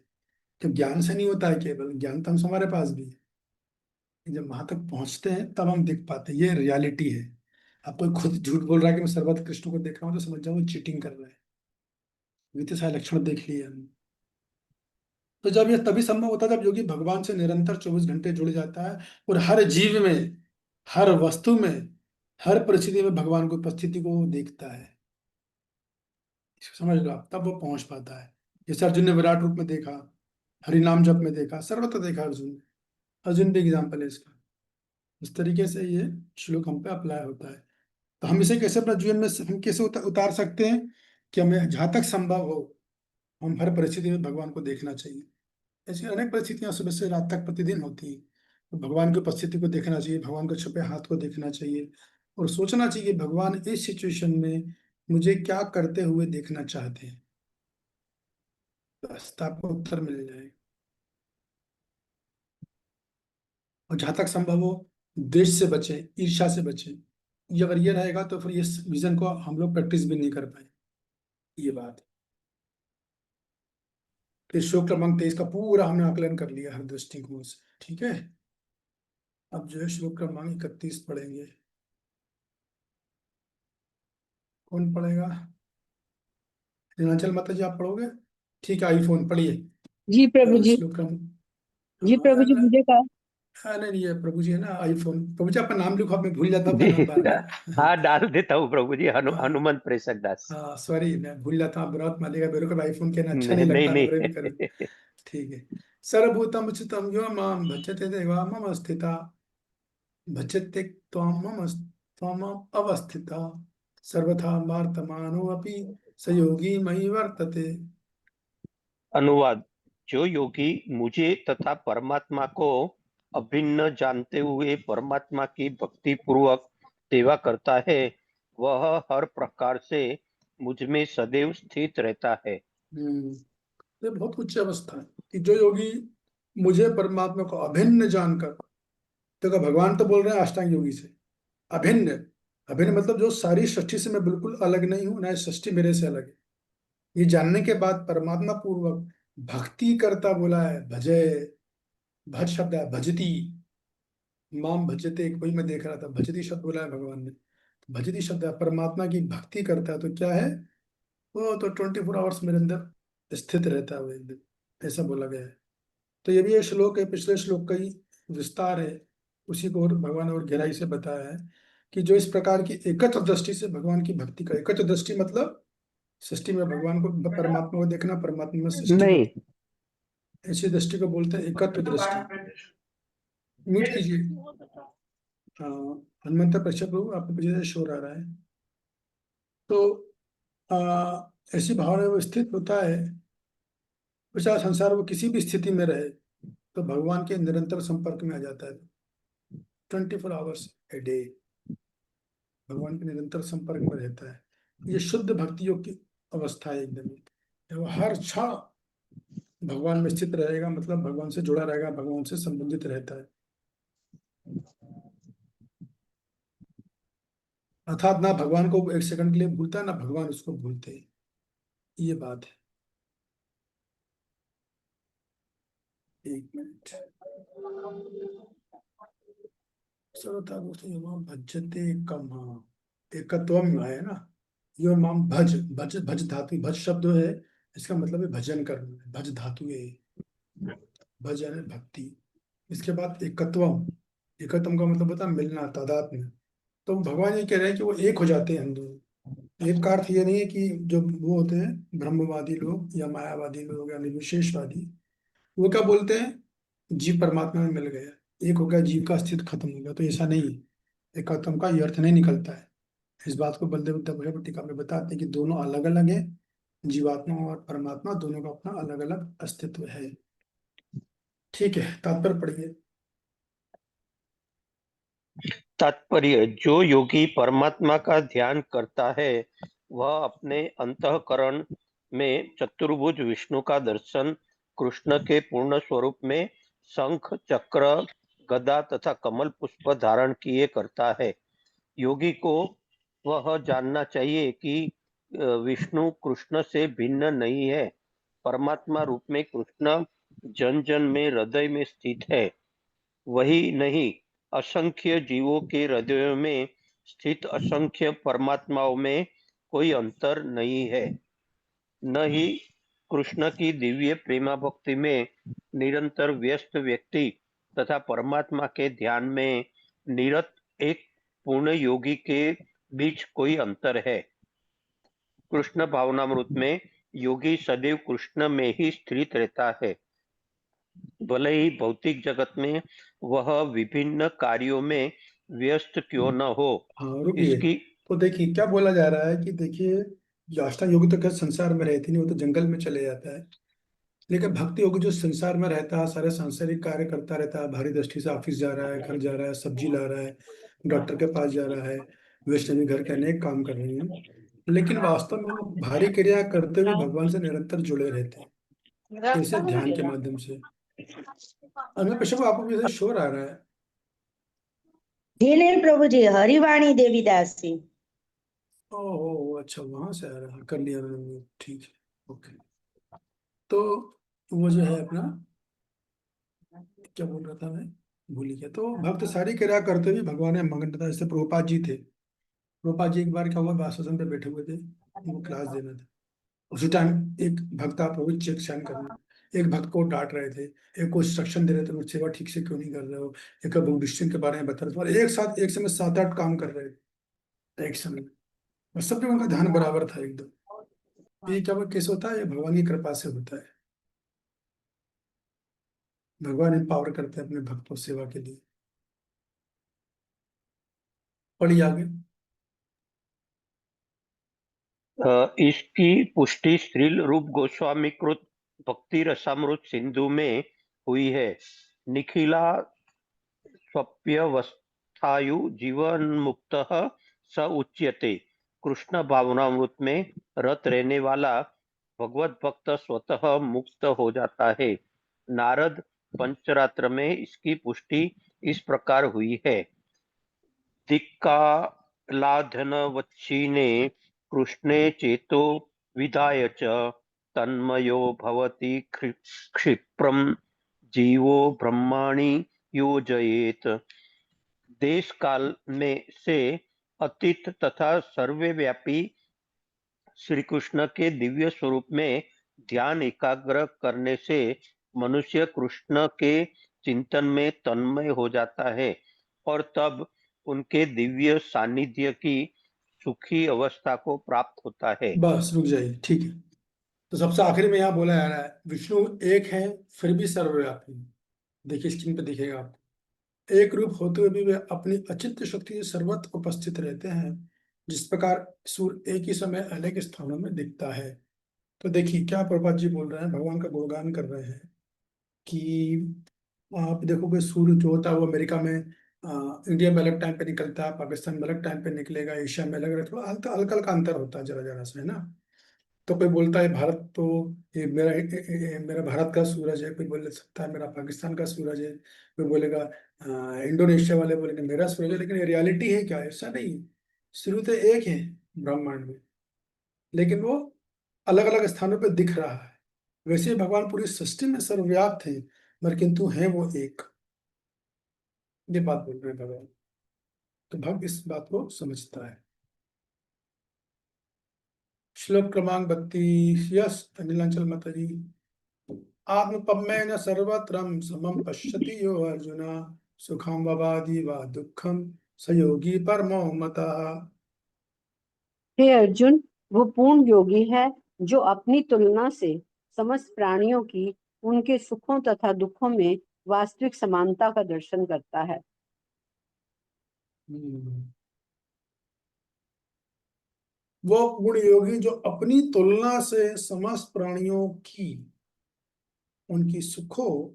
जब ज्ञान से नहीं होता है, केवल ज्ञान तो हम हमारे पास भी है, जब वहां तक पहुंचते हैं तब हम देख पाते हैं। ये रियलिटी है। अब कोई खुद झूठ बोल रहा है कि मैं सर्वत्र कृष्ण को देख रहा हूँ, तो समझ जाओ वो चीटिंग कर रहा है। वित्त सारे लक्षण देख लिए हमने। तो जब ये तभी संभव होता है जब योगी भगवान से निरंतर 24 घंटे जुड़ जाता है, और हर जीव में, हर वस्तु में, हर परिस्थिति में भगवान की उपस्थिति को देखता है। इसको समझ लो आप, तब वो पहुंच पाता है। जैसे अर्जुन ने विराट रूप में देखा, हरिनाम जप में देखा, सर्वत्र देखा अर्जुन ने। अर्जुन भी एग्जाम्पल है इसका। इस तरीके से ये श्लोक हम पे अप्लाई होता है। तो हम इसे कैसे अपना जीवन में हम कैसे उतार सकते हैं? कि हमें जहाँ तक संभव हो, हम हर परिस्थिति में भगवान को देखना चाहिए। ऐसी अनेक परिस्थितियां सुबह से रात तक प्रतिदिन होती हैं, तो भगवान की उपस्थिति को देखना चाहिए, भगवान के छुपे हाथ को देखना चाहिए, और सोचना चाहिए कि भगवान इस सिचुएशन में मुझे क्या करते हुए देखना चाहते हैं। बस, तो आपको उत्तर मिल जाएगा। और जहां तक संभव हो, द्वेष से बचे, ईर्ष्या से बचे। ये अगर ये रहेगा तो फिर इस विजन को हम लोग प्रैक्टिस भी नहीं कर पाए। ये बात है। तो श्लोक क्रमांक 23 का पूरा हमने आकलन कर लिया हर दृष्टिकोण से। ठीक है, अब जो है श्लोक क्रमांक 31 पढ़ेंगे। कौन पढ़ेगा? हिमाचल माता जी आप पढ़ोगे? ठीक है, आईफोन पढ़िए। जी प्रभु जी। श्लोक क्रम, जी प्रभु जी, मुझे कहा। नहीं ये प्रभु जी है ना, आईफोन। प्रभु जी आपका नाम लिखो, मैं भूल जाता हूँ जी आपका नाम बार बार। हाँ, डाल देता हूँ प्रभु जी, हाँ हनुमंत प्रेषक दास। हाँ, सॉरी, मैं भूल जाता हूँ, बहुत मालिका मेरे को आईफोन कहना अच्छा नहीं नहीं लगता, नहीं मेरे भी करो। ठीक है। सर्वभूतम चितम यो मां भजते देवा मम स्थिता, भजते त्वां मम त्वाम अवस्थिता, सर्वथा वर्तमानो अपि स योगी मयि वर्तते। अनुवाद: जो योगी मुझे तथा परमात्मा को अभिन्न जानते हुए परमात्मा की भक्ति पूर्वक सेवा करता है, वह हर प्रकार से मुझ में सदैव स्थित रहता है। ये बहुत उच्च अवस्था है। कि जो योगी मुझे परमात्मा को अभिन्न जानकर, तो भगवान तो बोल रहे हैं अष्टांग योगी से अभिन्न। अभिन्न मतलब जो सारी सृष्टि से मैं बिल्कुल अलग नहीं हूं, ना सृष्टि मेरे से अलग है, ये जानने के बाद परमात्मा पूर्वक भक्ति करता बोला है। भजे, भज शब्द है, भजती, माम भजते, वही मैं देख रहा था, भजती शब्द बोला है भगवान ने। भजती शब्द है, परमात्मा की भक्ति करता है तो क्या है वो, तो 24 आवर्स मेरे अंदर स्थित रहता है वो एकदम, ऐसा बोला गया है। तो ये भी ये श्लोक है, पिछले श्लोक का ही विस्तार है, उसी को और भगवान और गहराई से बताया है कि जो इस प्रकार की एकत्र दृष्टि से भगवान की भक्ति का, एकत्र दृष्टि मतलब सृष्टि में भगवान को, परमात्मा को देखना, परमात्मा में सृष्टि को, नहीं, ऐसी दृष्टि को बोलते हैं एकत्र दृष्टि। म्यूट कीजिए। हनुमंत प्रश्न प्रभु, आपके पीछे से शोर आ रहा है। तो ऐसी भावना में वो स्थित होता है, विचार संसार वो किसी भी स्थिति में रहे तो भगवान के निरंतर संपर्क में आ जाता है। 24 आवर्स ए डे भगवान के निरंतर संपर्क में रहता है। ये शुद्ध भक्ति योग की अवस्था है एकदम। वो हर क्षण भगवान में स्थित रहेगा, मतलब भगवान से जुड़ा रहेगा, भगवान से संबंधित रहता है। अर्थात ना भगवान को 1 सेकंड के लिए भूलता है, ना भगवान उसको भूलते हैं। ये बात है। 1 मिनट। सर्वथा भजते कम, एकत्वम है ना, यो माम भज, भज भज धातु, भज शब्द है, इसका मतलब है भजन करना, भज धातु है, भज यानी भक्ति। इसके बाद एकत्वम, एकत्वम का मतलब होता है मिलना, तादात्म्य। तो भगवान ये कह रहे हैं कि वो एक हो जाते हैं हम दोनों। एक का अर्थ ये नहीं है कि जो वो होते हैं ब्रह्मवादी लोग या मायावादी लोग या निर्विशेषवादी, वो क्या बोलते हैं, जीव परमात्मा में मिल गया, एक हो गया, जीव का अस्तित्व खत्म हो गया। तो ऐसा नहीं है, एकात्म का ये अर्थ नहीं निकलता है। इस बात को बलदेव दत्त टीका में बताते हैं कि दोनों अलग अलग है, जीवात्मा और परमात्मा दोनों का अपना अलग अलग अस्तित्व है। ठीक है, तात्पर्य पढ़िए। तात्पर्य, जो योगी परमात्मा का ध्यान करता है वह अपने अंतःकरण में चतुर्भुज विष्णु का दर्शन कृष्ण के पूर्ण स्वरूप में शंख, चक्र, गदा तथा कमल पुष्प धारण किए करता है। योगी को वह जानना चाहिए कि विष्णु कृष्ण से भिन्न नहीं है। परमात्मा रूप में कृष्ण जन जन में हृदय में स्थित है। वही नहीं, असंख्य जीवों के हृदयों में स्थित असंख्य परमात्माओं में कोई अंतर नहीं है। न ही कृष्ण की दिव्य प्रेमा भक्ति में निरंतर व्यस्त व्यक्ति तथा परमात्मा के ध्यान में निरत एक पूर्ण योगी के बीच कोई अंतर है। कृष्ण भावनामृत में योगी सदैव कृष्ण में ही स्थित रहता है, भले ही भौतिक जगत में वह विभिन्न कार्यों में व्यस्त क्यों न हो। हाँ रुकिए। इसकी तो देखिए क्या बोला जा रहा है कि देखिए, जो अष्टांग योगी तो क्या संसार में रहते नहीं, वो तो जंगल में चले जाता है। लेकिन भक्ति योगी जो संसार में रहता है, सारे सांसारिक कार्य करता रहता है, भारी दृष्टि से ऑफिस जा रहा है, घर जा रहा है, सब्जी ला रहा है, डॉक्टर के पास जा रहा है, वैष्णवी घर के अनेक काम कर रही हैं, लेकिन वास्तव में वो भारी क्रिया करते हुए भगवान से निरंतर जुड़े रहते हैं, कैसे, ध्यान के माध्यम से। अगर पिछले आपको जैसे शोर आ रहा है। जी नहीं प्रभु जी, हरिवाणी देवीदास जी। ओह अच्छा, वहां से आ रहा है, कर लिया मैंने, ठीक है, ओके। तो वो जो है अपना, क्या बोल रहा था मैं, भूल ही गया। तो भक्त सारी क्रिया करते हुए भगवान में मगन रहता है। जैसे प्रभुपाद जी थे, प्रभुपाद जी एक बार क्या हुआ, वासुदेव पे बैठे हुए थे, उनको क्लास देना था। उसी टाइम एक भक्त आप प्रभु चेक साइन करना, एक भक्त को डांट रहे थे, एक को इंस्ट्रक्शन दे रहे थे, वो सेवा ठीक से क्यों नहीं कर रहे हो, एक का बुद्धिज्म के बारे में बता रहे थे, और एक साथ एक समय 7-8 काम कर रहे थे एक समय में, और सब पे उनका ध्यान बराबर था एकदम। ये क्या वो कैसे होता है, ये भगवान की कृपा से होता है। भगवान एम्पावर करते हैं अपने भक्तों सेवा के लिए। पढ़िए आगे। इसकी पुष्टि श्री रूप गोस्वामी कृत भक्ति रसामृत सिंधु में हुई है। निखिला स्वप्यवस्थायु जीवन मुक्त स उच्यते। कृष्ण भावनामृत में रत रहने वाला भगवत भक्त स्वतः मुक्त हो जाता है। नारद पंचरात्र में इसकी पुष्टि इस प्रकार हुई है। दिक्कालाधनवच्छिने कृष्णे चेतो विधाय च तन्मयो भवति क्षिप्रं जीवो ब्रह्माणि योजयेत। देश काल में से अतीत तथा सर्वव्यापी श्री कृष्ण के दिव्य स्वरूप में ध्यान एकाग्र करने से मनुष्य कृष्ण के चिंतन में तन्मय हो जाता है और तब उनके दिव्य सानिध्य की सुखी अवस्था को प्राप्त होता है। बस रुक जाइए, ठीक है। तो सबसे आखिर में यहाँ बोला जा रहा है विष्णु एक है फिर भी सर्वव्यापी। देखिए स्क्रीन पे दिखेगा आपको, एक रूप होते हुए भी वे अपनी अचिंत्य शक्ति से सर्वत्र उपस्थित रहते हैं, जिस प्रकार सूर्य एक ही समय अलग स्थानों में दिखता है। तो देखिए क्या प्रभुपाद जी बोल रहे हैं, भगवान का गुणगान कर रहे हैं कि आप देखोगे सूर्य जो होता है वो अमेरिका में इंडिया में अलग टाइम पे निकलता है, पाकिस्तान में अलग टाइम पे निकलेगा, एशिया में अलग अलग, थोड़ा हल्का हल्का हल्का अंतर होता है जरा जरा सा, है ना। तो कोई बोलता है भारत तो ये मेरा भारत का सूरज है, कोई बोल सकता है मेरा पाकिस्तान का सूरज है, कोई बोलेगा इंडोनेशिया वाले बोलेंगे मेरा सूरज है। लेकिन रियलिटी है क्या, ऐसा नहीं। शुरू तो एक है ब्रह्मांड में, लेकिन वो अलग अलग स्थानों पे दिख रहा है। वैसे ही भगवान पूरी सृष्टि में सर्वव्याप्त है, मगर किंतु है वो एक। ये बात बोल रहे हैं भगवान, तो भक्त इस बात को समझता है। श्लोक क्रमांक 32, यस अनिलांचल माता जी। आत्मपम्मेन सर्वत्रं समं पश्यति यो अर्जुन, सुखं ववादि वा दुःखं स योगी परमो मतः। हे अर्जुन, वो पूर्ण योगी है जो अपनी तुलना से समस्त प्राणियों की उनके सुखों तथा दुखों में वास्तविक समानता का दर्शन करता है। वो पूर्ण योगी जो अपनी तुलना से समस्त प्राणियों की उनकी सुखों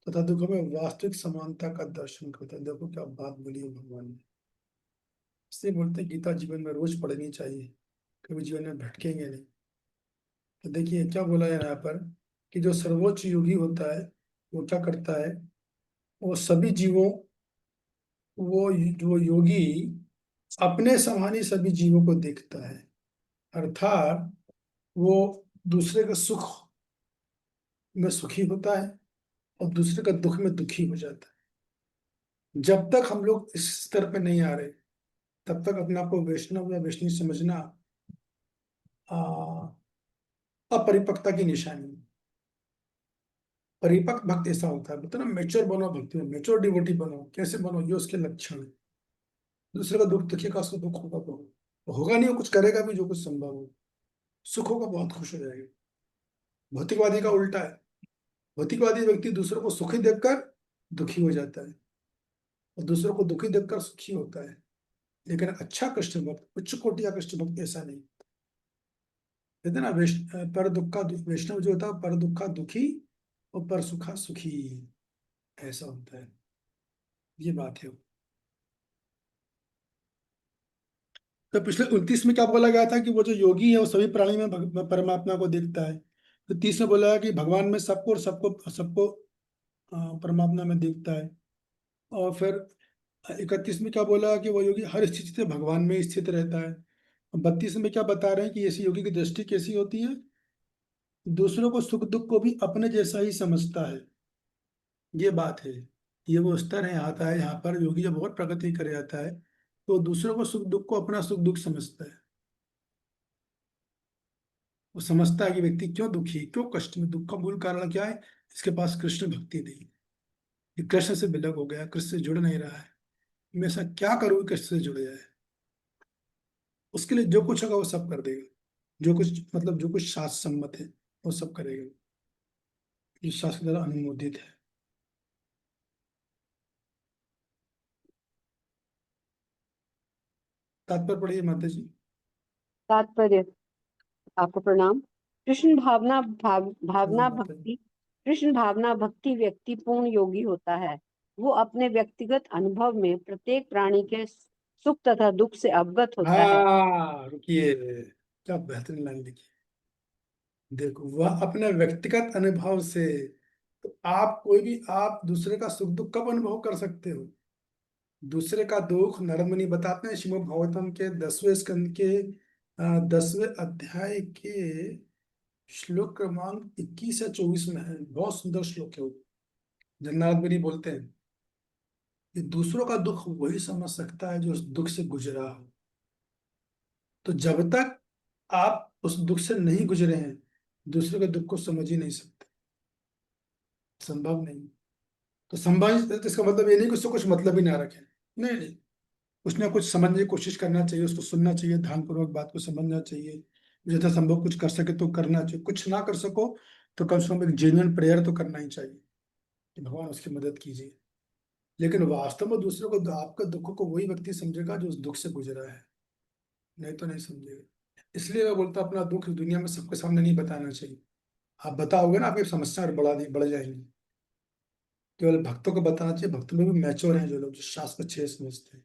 तथा दुखों में वास्तविक समानता का दर्शन करता है। देखो क्या बात बोली है भगवान ने। इसलिए बोलते हैं गीता जीवन में रोज पढ़नी चाहिए, कभी जीवन में भटकेंगे नहीं। तो देखिए क्या बोला है यहाँ पर कि जो सर्वोच्च योगी होता है वो क्या करता है, वो सभी जीवों, वो जो योगी अपने समान ही सभी जीवों को देखता है, अर्थात वो दूसरे का सुख में सुखी होता है और दूसरे का दुख में दुखी हो जाता है। जब तक हम लोग इस स्तर पे नहीं आ रहे तब तक अपने आप को वैष्णव या वैष्णवी समझना अपरिपक्वता की निशानी है। परिपक्व भक्त ऐसा होता है, बोलते ना मेच्योर बनो भक्ति में, मेच्योर डिवोटी बनो। कैसे बनो, ये उसके लक्षण है। दूसरे का दुख दिखेगा, उसको दुख होगा, तो होगा नहीं, वो कुछ करेगा भी जो कुछ संभव हो। सुख होगा बहुत खुश हो जाएगा। भौतिकवादी का उल्टा है, भौतिकवादी व्यक्ति दूसरों को सुखी देखकर दुखी हो जाता है और दूसरों को दुखी देखकर सुखी होता है। लेकिन अच्छा कृष्ण भक्त, उच्च कोटि का कृष्ण भक्त ऐसा नहीं। कहते ना पर दुखा वैष्णव जो होता है पर दुखा दुखी और पर सुखा सुखी, ऐसा होता है। ये बात है। तो पिछले 29 में क्या बोला गया था कि वो जो योगी है वो सभी प्राणी में परमात्मा को देखता है। तो 30 में बोला है कि भगवान में सबको और सबको सबको परमात्मा में देखता है। और फिर 31 में क्या बोला है कि वो योगी हर स्थिति से भगवान में स्थित रहता है। 32 में क्या बता रहे हैं कि ऐसी योगी की दृष्टि कैसी होती है, दूसरों को सुख दुख को भी अपने जैसा ही समझता है। ये बात है। ये वो स्तर है, आता है यहाँ पर योगी जब और प्रगति कर जाता है तो दूसरों को सुख दुख को अपना सुख दुख समझता है। वो समझता है कि व्यक्ति क्यों दुखी, क्यों कष्ट में, दुख का मूल कारण क्या है, इसके पास कृष्ण भक्ति नहीं, ये कृष्ण से विलग हो गया, कृष्ण से जुड़ नहीं रहा है। मैं ऐसा क्या करूँ कि कृष्ण से जुड़ जाए। उसके लिए जो कुछ होगा वो सब कर देगा, जो कुछ मतलब जो कुछ शास्त्र सम्मत है वो सब करेगा, जो शास्त्र द्वारा अनुमोदित है। तात्पर्य पढ़िए माता जी। तात्पर्य। आपको प्रणाम। कृष्ण भावना माता जी। भक्ति कृष्ण भावना भक्ति व्यक्ति पूर्ण योगी होता है। वो अपने व्यक्तिगत अनुभव में प्रत्येक प्राणी के सुख तथा दुख से अवगत होता है। हाँ रुकिए, क्या बेहतरीन लाइन लिखी। देखो वह अपने व्यक्तिगत अनुभव से तो आप कोई भी आप दूसरे का सुख दुख कब अनुभव कर सकते हो? दूसरे का दुख नारद मुनि बताते हैं श्रीमद् भागवतम के 10वें स्कंद के 10वें अध्याय के श्लोक क्रमांक 21 या 24 में है। बहुत सुंदर श्लोक है वो। जब नारद मुनि बोलते हैं कि दूसरों का दुख वही समझ सकता है जो उस दुख से गुजरा हो। तो जब तक आप उस दुख से नहीं गुजरे हैं, दूसरे के दुख को समझ ही नहीं सकते, संभव नहीं। तो संभव तो इसका मतलब ये नहीं कि उससे कुछ मतलब ही ना रखें, नहीं नहीं, कुछ ना कुछ समझने की कोशिश करना चाहिए, उसको सुनना चाहिए, ध्यानपूर्वक बात को समझना चाहिए, जितना संभव कुछ कर सके तो करना चाहिए। कुछ ना कर सको तो कम से कम एक जेन्युइन प्रेयर तो करना ही चाहिए कि भगवान उसकी मदद कीजिए। लेकिन वास्तव में दूसरे को आपका दुख को वही व्यक्ति समझेगा जो उस दुख से गुजरा है, नहीं तो नहीं समझेगा। इसलिए मैं बोलता हूं, अपना दुख दुनिया में सबके सामने नहीं बताना चाहिए। आप बताओगे ना, आपकी समस्या बढ़ जाएंगी। केवल भक्तों को बताना चाहिए। भक्तों में भी मैच्योर हैं जो लोग, जो शास्त्र अच्छे से समझते हैं,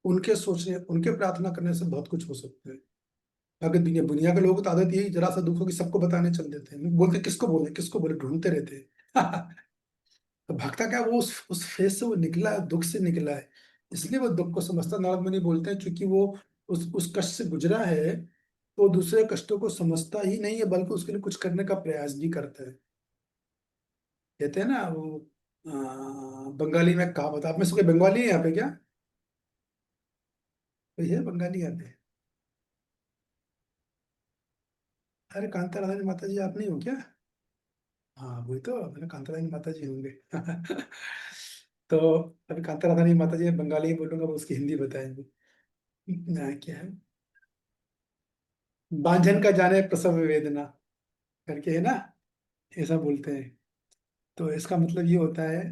उनके सोचने, उनके प्रार्थना करने से बहुत कुछ हो सकता है। अगर दुनिया दुनिया के लोगों की तो आदत यही, जरा सा दुख हो कि सबको बताने चल देते हैं, बोलते किसको बोले, ढूंढते रहते हैं। तो भक्ता क्या, वो उस फेज से वो निकला है, दुख से निकला है, इसलिए वो दुख को समझता। नारद मुनि बोलते हैं क्योंकि वो उस कष्ट से गुजरा है, तो दूसरे कष्टों को समझता ही नहीं है, बल्कि उसके लिए कुछ करने का प्रयास भी करता है। कहते हैं ना वो बंगाली में कहावत, आप में से कोई बंगाली है यहाँ पे क्या? कोई है बंगाली यहाँ पे? अरे कांता रानी माता जी आप नहीं हो क्या? हाँ वही तो, मैंने कांता रानी माता जी होंगे। तो अभी कांता रानी माता जी बंगाली ही बोलूंगा, वो उसकी हिंदी बताएंगे। क्या है, बांझन का जाने प्रसव वेदना करके है ना, ऐसा बोलते हैं। तो इसका मतलब ये होता है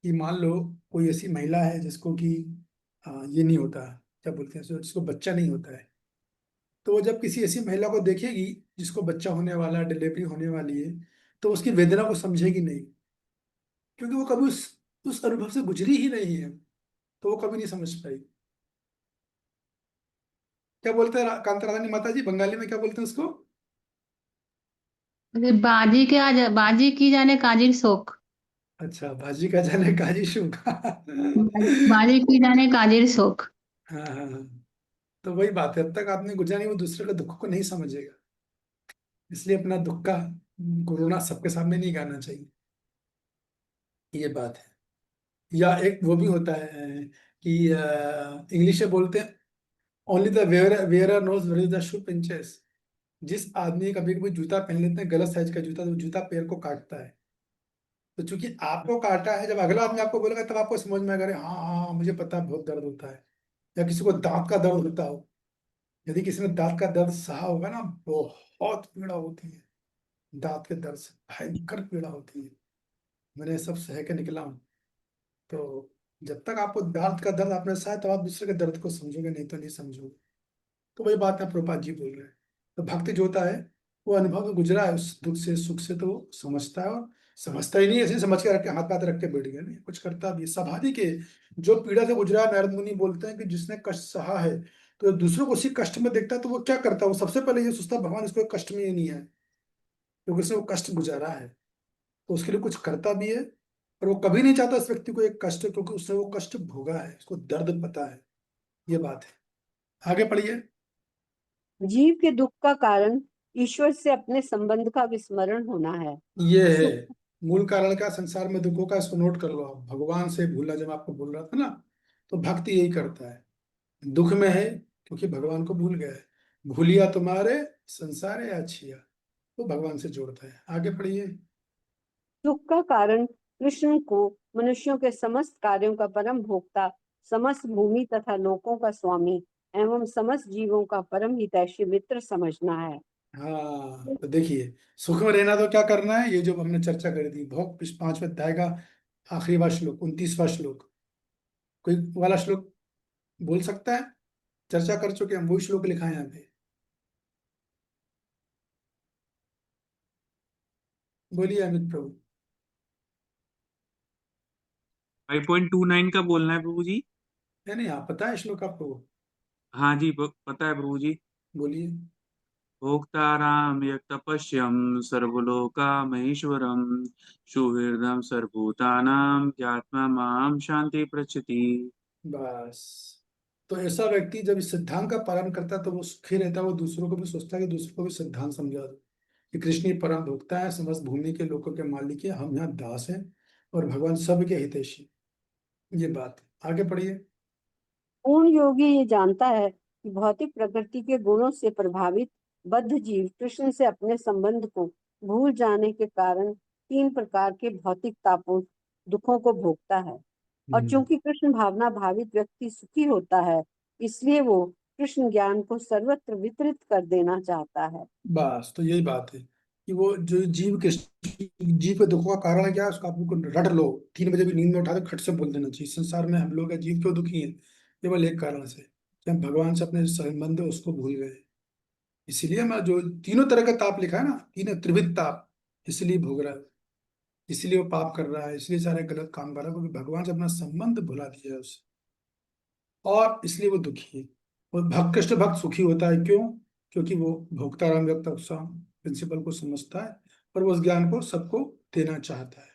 कि मान लो कोई ऐसी महिला है जिसको कि ये नहीं होता, क्या बोलते हैं जिसको बच्चा नहीं होता है, तो वो जब किसी ऐसी महिला को देखेगी जिसको बच्चा होने वाला, डिलीवरी होने वाली है, तो उसकी वेदना को समझेगी नहीं, क्योंकि वो कभी उस अनुभव से गुजरी ही नहीं है, तो वो कभी नहीं समझ पाई। क्या बोलते हैं कांता रानी माता जी बंगाली में, क्या बोलते हैं उसको? बाजी की जाने काजिर शोक। अच्छा, भाजी का जाने काजी शुक। हाँ बाजी की जाने काजिर शोक। हाँ हाँ। तो वही बात है, अब तक आपने गुजरा नहीं, वो दूसरे के दुख को नहीं समझेगा। इसलिए अपना दुख का गुरुना सबके सामने नहीं गाना चाहिए, ये बात है। या एक वो भी होता है कि इंग्लिश में बोलते हैं only the wearer knows where is the shoe pinches. जिस आदमी कभी कभी जूता पहन लेते हैं गलत साइज का जूता, तो जूता पैर को काटता है। तो चूंकि आपको काटा है, जब अगला आदमी आपको बोलेगा तब आपको समझ में आएगा, अरे हाँ हाँ मुझे पता है, बहुत दर्द होता है। या किसी को दांत का दर्द होता हो, यदि किसी ने दांत का दर्द सहा होगा ना, बहुत पीड़ा होती है। दांत के दर्द से भयंकर पीड़ा होती है, मैंने सब सह के निकला हूँ। तो जब तक आपको दांत का दर्द आपने सहा, तो आप दूसरे के दर्द को समझोगे, नहीं तो नहीं समझोगे। तो वही बात है प्रभुपाद जी बोल रहे हैं। तो भक्ति जो होता है, वो अनुभव में गुजरा है उस दुख से सुख से, तो वो समझता है। और समझता ही नहीं ऐसे समझ के रख के, हाथ पाथ रख के बैठ गया, नहीं कुछ करता भी है। समाधि के जो पीड़ा से गुजरा है, नारद मुनि बोलते हैं कि जिसने कष्ट सहा है, तो दूसरों को उसी कष्ट में देखता है, तो वो क्या करता है, वो सबसे पहले ये सोचता है भगवान इसको कष्ट में ही नहीं है, क्योंकि उसने वो कष्ट गुजारा है, तो उसके लिए कुछ करता भी है। और वो कभी नहीं चाहता इस व्यक्ति को एक कष्ट, क्योंकि उसने वो कष्ट भोगा है, उसको दर्द पता है। ये बात है। आगे पढ़िए। जीव के दुख का कारण ईश्वर से अपने संबंध का विस्मरण होना है। ये है सुख मूल कारण का संसार में दुखों का, इसको नोट कर लो आप। भगवान से भूलना, जब आपको बोल रहा था ना, तो भक्ति यही करता है, दुख में है क्योंकि भगवान को भूल गया है। भूलिया तुम्हारे संसार है अच्छिया, तो भगवान से जोड़ता है। आगे पढ़िए। सुख का कारण कृष्ण को मनुष्यों के समस्त कार्यों का परम भोक्ता, समस्त भूमि तथा लोकों का स्वामी एवं समस्त जीवों का परम हितैषी मित्र समझना है। हाँ तो देखिए, सुख में रहना तो क्या करना है, ये जो हमने चर्चा करी थी बहुत, 5वें अध्याय का आखिरी वाला श्लोक, 29वां श्लोक। कोई वाला श्लोक बोल सकता है? चर्चा कर चुके हम, वही श्लोक लिखा है यहाँ पे। बोलिए अमित प्रभु। 5.29 का बोलना है प्रभु जी। नहीं नहीं, आप पता है श्लोक आपको? हाँ जी, पता है प्रभु जी। बोलिए। भोक्ताराम यत्तपस्यं सर्वलोकामहेश्वरं सुहृदं सर्वभूतानां ज्ञात्वा मां शांति पृच्छति। बस, तो ऐसा व्यक्ति जब इस सिद्धांत का पालन करता है तो वो सुखी रहता है। वो दूसरों को भी सोचता है कि दूसरों को भी सिद्धांत समझा दो कि कृष्ण ही परम भोक्ता है, समस्त भूमि के लोगों के मालिक है, हम यहाँ दास हैं और भगवान सबके हितैषी। ये बात है। आगे पढ़िए। पूर्ण योगी ये जानता है कि भौतिक प्रकृति के गुणों से प्रभावित बद्ध जीव कृष्ण से अपने संबंध को भूल जाने के कारण 3 प्रकार के भौतिक तापों दुखों को भोगता है। और चूंकि कृष्ण भावना भावित व्यक्ति सुखी होता है, इसलिए वो कृष्ण ज्ञान को सर्वत्र वितरित कर देना चाहता है। बस, तो यही बात है कि वो जो जीव के दुखों का कारण क्या है उसका आप लोग रट लो। 3 बजे भी नींद में उठा दो, खट से बोल देना चाहिए संसार में हम लोग या जीव क्यों दुखी हैं, केवल एक कारण से कि हम भगवान से अपने संबंध है उसको भूल गए। इसीलिए मैं जो तीनों तरह का ताप लिखा है ना, तीनों त्रिविध ताप, इसलिए भोग रहा है, इसलिए वो पाप कर रहा है, इसलिए सारे गलत काम कर रहा है, क्योंकि भगवान से अपना संबंध भुला दिया है उसे, और इसलिए वो दुखी है। और भक्त कृष्ण भक्त सुखी होता है, क्यों? क्योंकि वो भोक्ताराम व्यक्त प्रिंसिपल को समझता है और वो उस ज्ञान को सबको देना चाहता है।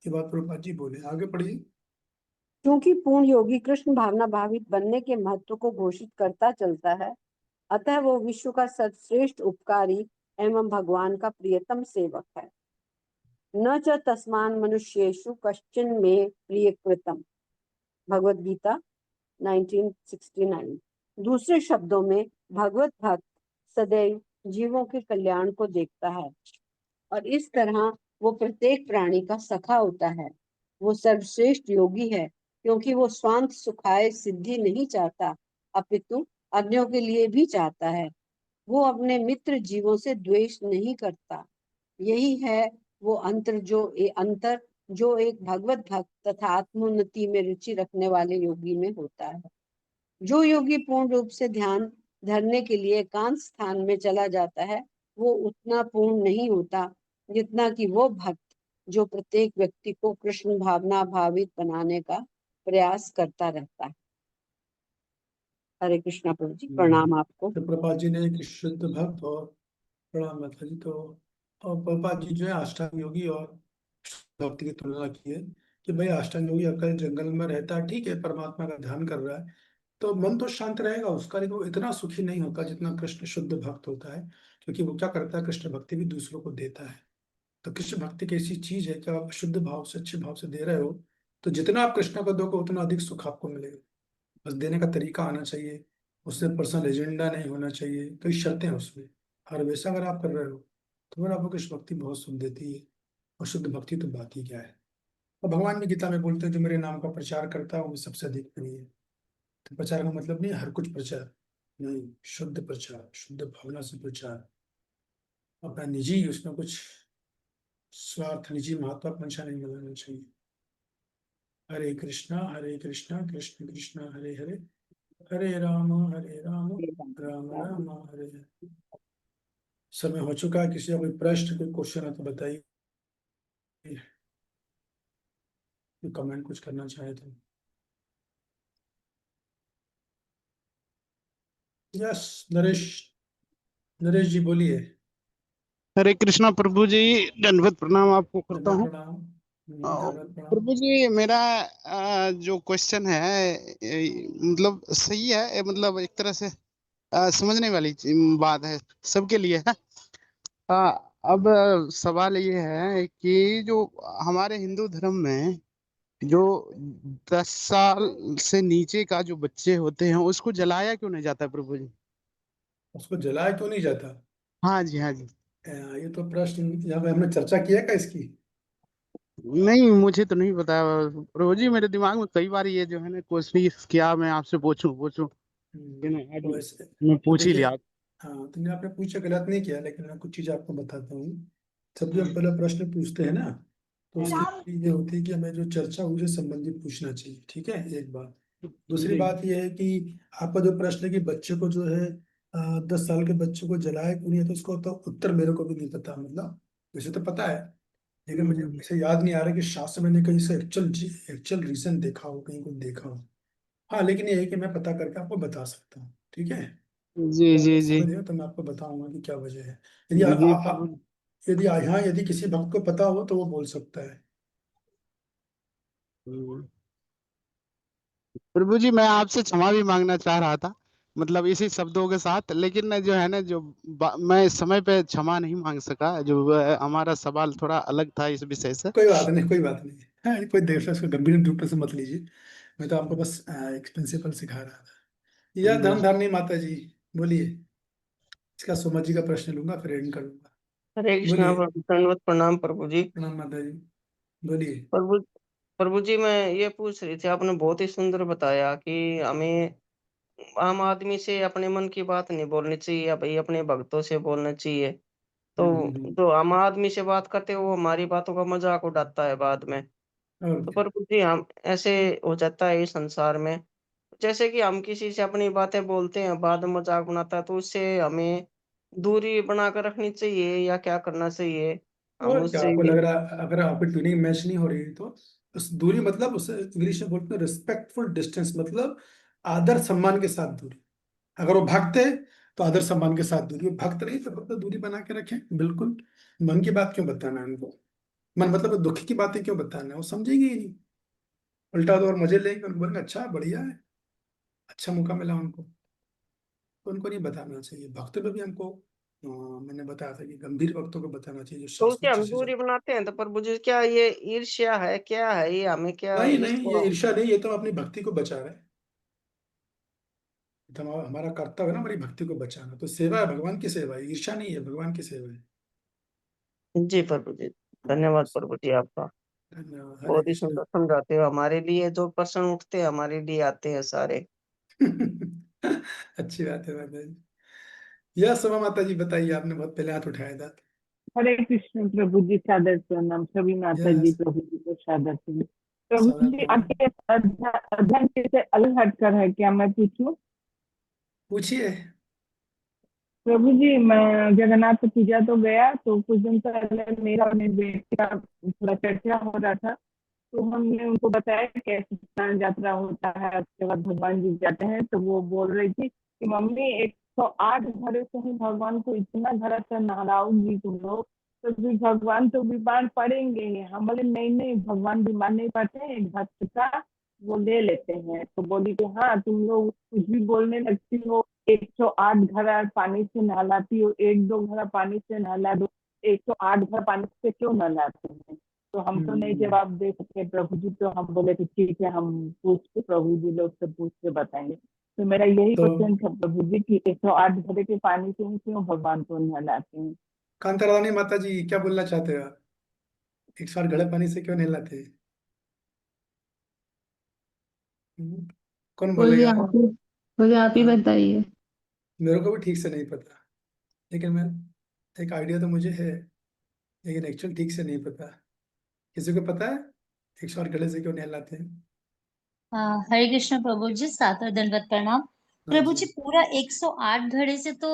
ये बात प्रभुपाद जी बोले। आगे पढ़िए। क्योंकि पूर्ण योगी कृष्ण भावना भावित बनने के महत्व को घोषित करता चलता है, अतः वो विश्व का सर्वश्रेष्ठ उपकारी एवं भगवान का प्रियतम सेवक है। न च तस्मान मनुष्येषु कश्चिन में प्रियकृतम, भगवद गीता 1969। दूसरे शब्दों में भगवत भक्त सदैव जीवों के कल्याण को देखता है और इस तरह वो प्रत्येक प्राणी का सखा होता है। वो सर्वश्रेष्ठ योगी है क्योंकि वो स्वांत सुखाय सिद्धि नहीं चाहता, अपितु अन्यों के लिए भी चाहता है। वो अपने मित्र जीवों से द्वेष नहीं करता। यही है वो अंतर जो एक भगवत भक्त तथा आत्मोन्नति में रुचि रखने वाले योगी में होता है। जो योगी पूर्ण रूप से ध्यान धरने के लिए एकांत स्थान में चला जाता है, वो उतना पूर्ण नहीं होता जितना कि वो भक्त जो प्रत्येक व्यक्ति को कृष्ण भावना भावित बनाने का प्रयास करता रहता है। हरे कृष्णा प्रभु जी, प्रणाम आपको। तो प्रभुपाद जी ने एक शुद्ध भक्त और प्रणाम माता जी। तो और प्रभुपाद जी जो है अष्टांग योगी और भक्ति की तुलना की है कि भाई अष्टांग योगी अकेले जंगल में रहता है, ठीक है, परमात्मा का ध्यान कर रहा है तो मन तो शांत रहेगा उसका, लेकिन वो इतना सुखी नहीं होता जितना कृष्ण शुद्ध भक्त होता है। क्योंकि वो क्या करता है, कृष्ण भक्ति भी दूसरों को देता है। तो कृष्ण भक्ति की ऐसी चीज है कि आप शुद्ध भाव से, अच्छे भाव से दे रहे हो तो जितना आप कृष्ण को दोगे उतना अधिक सुख आपको मिलेगा। बस देने का तरीका आना चाहिए, उससे पर्सनल एजेंडा नहीं होना चाहिए, कई शर्तें हैं उसमें। और वैसा अगर आप कर रहे हो तो फिर आपको कृष्ण भक्ति बहुत सुख देती है। और शुद्ध भक्ति तो बात ही क्या है। और भगवान भी गीता में बोलते हैं जो मेरे नाम का प्रचार करता है वो सबसे अधिक प्रिय है। तो प्रचार का मतलब नहीं हर कुछ प्रचार नहीं, शुद्ध प्रचार, शुद्ध भावना से प्रचार, अपना निजी उसमें कुछ स्वार्थ, निजी महत्वाकांक्षा नहीं मिलाना चाहिए। हरे कृष्णा कृष्ण कृष्ण हरे हरे, हरे राम राम राम हरे हरे। समय हो चुका है, किसी का कोई प्रश्न, कोई क्वेश्चन है तो बताइए, कमेंट कुछ करना चाहे तो। यस, नरेश, नरेश जी बोलिए। हरे कृष्णा प्रभु जी, दंडवत प्रणाम आपको करता दंडवत हूँ। प्रणाम। दंडवत प्रणाम। प्रभु जी, मेरा जो क्वेश्चन है मतलब सही है, मतलब एक तरह से समझने वाली बात है, सबके लिए है। अब सवाल ये है कि जो हमारे हिंदू धर्म में जो 10 साल से नीचे का जो बच्चे होते हैं उसको जलाया क्यों नहीं जाता प्रभु जी? उसको जलाया क्यों नहीं जाता? हाँ जी, हाँ जी। ये तो प्रश्न यहाँ पे हमने चर्चा किया क्या इसकी? नहीं, मुझे तो नहीं पता प्रभु जी। मेरे दिमाग में कई बार ये जो है ना कोशिश किया मैं आपसे पूछूं कि नहीं, आज तो ऐसे मैं तो पूछ ही देखिए, लिया। हाँ तुमने आपने पूछा गलत नहीं किया, लेकिन मैं कुछ चीज़ आपको बताता हूँ। जब भी हम पहला प्रश्न पूछते हैं ना तो उसकी ये होती है कि हमें जो चर्चा हुई से संबंधित पूछना चाहिए, ठीक है, एक बात। दूसरी जी। बात यह है कि आपका जो प्रश्न है कि बच्चे को जो है 10 साल के बच्चे को जलाया क्यों नहीं है, तो उसको तो उत्तर मेरे को भी नहीं पता। मतलब वैसे तो पता है लेकिन मुझे इसे याद नहीं आ रहा कि शास्त्र में मैंने कहीं से एक्चुअल रीजन देखा हो, कहीं कुछ देखा हो। हाँ लेकिन ये है कि मैं पता करके आपको बता सकता हूँ, ठीक है। जी जी जी समझ रहे हो, तो मैं आपको बताऊंगा कि क्या वजह है। यदि जी प्रभु। यहाँ यदि किसी भक्त को पता हो तो वो बोल सकता है। प्रभु जी, मैं आपसे क्षमा भी मांगना चाह रहा था, मतलब इसी शब्दों के साथ, लेकिन जो है ना, मैं समय पे क्षमा नहीं मांग सका, जो हमारा सवाल थोड़ा अलग था इस विषय से। कोई बात नहीं, कोई बात नहीं। हाँ, कोई देर से उसको गंभीर रूप से मत लीजिए। मैं तो आपको बस एक प्रिंसिपल सिखा रहा था। या जी धर्म धरनी माता जी, बोलिए। इसका सोमा जी का प्रश्न लूंगा, फिर एंड करूंगा। हरे कृष्णा बोलिए। प्रभु, दंडवत प्रणाम प्रभु जी। प्रणाम माता जी, बोलिए। प्रभु प्रभु जी, मैं ये पूछ रही थी, आपने बहुत ही सुंदर बताया कि हमें आम आदमी से अपने मन की बात नहीं बोलनी चाहिए, या भाई अपने भक्तों से बोलना चाहिए। तो जो आम आदमी से बात करते हैं वो हमारी बातों का मजाक उड़ाता है बाद में। और तो क्या। प्रभु जी, हम ऐसे हो जाता है इस संसार में, जैसे कि हम किसी से अपनी बातें बोलते हैं, बाद में मजाक बनाता है, तो उससे हमें दूरी बनाकर रखनी चाहिए या क्या करना चाहिए? हम और क्या उससे आपको लग रहा है, अगर आपकी ट्यूनिंग मैच नहीं हो रही तो उस दूरी, मतलब उसे इंग्लिश में बोलते हैं रिस्पेक्टफुल डिस्टेंस, मतलब आदर सम्मान के साथ दूरी। अगर वो भक्त है तो आदर सम्मान के साथ दूरी, वो भक्त नहीं तो भक्त दूरी बना के रखें बिल्कुल। मन की बात क्यों बताना है उनको? मन मतलब दुख की बातें क्यों बताना है? वो समझेंगे ही नहीं। उल्टा तो और मजे लेंगे, उनको बोलेंगे अच्छा बढ़िया है, अच्छा मौका मिला उनको। तो उनको नहीं बताना चाहिए। भक्त में भी हमको मैंने बताया था कि गंभीर भक्तों को बताना चाहिए, जो तो उससे शास्त्रोक्त हम से दूरी चलते। बनाते हैं, तो प्रभु जी क्या ये ईर्ष्या है, क्या है ये? हमें क्या नहीं नहीं, ये इसको? ईर्ष्या नहीं, ये तो हम अपनी भक्ति को बचा रहे हैं। तो हमारा कर्तव्य है ना हमारी भक्ति को बचाना, तो सेवा है, भगवान की सेवा है, ईर्ष्या नहीं है, भगवान की सेवा है। जी प्रभु जी, हाँ, धन्यवाद प्रभु जी आपका। धन्यवाद। हरे बहुत ही कृष्ण। सुंदर समझाते हो, हमारे लिए जो प्रश्न उठते हैं हमारे लिए आते हैं सारे। अच्छी बात है माता जी। यह समा माता जी बताइए, आपने बहुत पहले हाथ उठाया था। हरे कृष्ण प्रभु जी, सादर प्रणाम सभी माता जी, यस। प्रभु जी को सादर प्रणाम। प्रभु सादर जी, प्रणाम। आपके अध्ययन से अलग हटकर है क्या, मैं पूछूं? पूछिए। प्रभु जी, मैं जगन्नाथ पूजा तो गया, तो कुछ दिन पहले मेरा अपने बेटे का थोड़ा चर्चा हो रहा था। तो हमने उनको बताया कि कैसे स्नान यात्रा होता है, उसके बाद भगवान जी जाते हैं। तो वो बोल रही थी कि मम्मी 108 घड़े से ही भगवान को इतना घड़ा से नहलाऊंगी तुम लोग, तो भी भगवान तो बीमार पड़ेंगे ही। हम बोले नहीं नहीं, भगवान बीमार नहीं पड़ते हैं, एक भक्त का वो ले लेते हैं। तो बोली कि हाँ, तुम लोग कुछ भी बोलने लगती हो, 108 घड़ा पानी से नहलाती हो, एक दो घड़ा पानी से नहला दो, 108 घड़ा पानी से क्यों नहलाते हैं? तो हम तो नहीं जवाब दे सके प्रभु जी। तो हम बोले कि ठीक है, हम पूछ के प्रभु जी लोग से पूछ के बताएंगे। तो मेरा यही तो क्वेश्चन था प्रभु जी कि 108 घड़े के पानी से ही क्यों भगवान को नहलाते हैं? कांतारानी माता जी, क्या बोलना चाहते हो आप? 108 घड़े पानी से क्यों नहलाते हैं? कौन बोलिए बोलेगा? आप ही, बोलिए आप ही हाँ, बताइए। मेरे को भी ठीक से नहीं पता, लेकिन मैं एक आइडिया तो मुझे है, लेकिन एक्चुअल ठीक से नहीं पता। किसी को पता है 108 घड़े से क्यों नहलाते हैं? हरे कृष्ण प्रभु जी, सादर दंडवत प्रणाम। हाँ प्रभु जी। जी, पूरा 108 घड़े से तो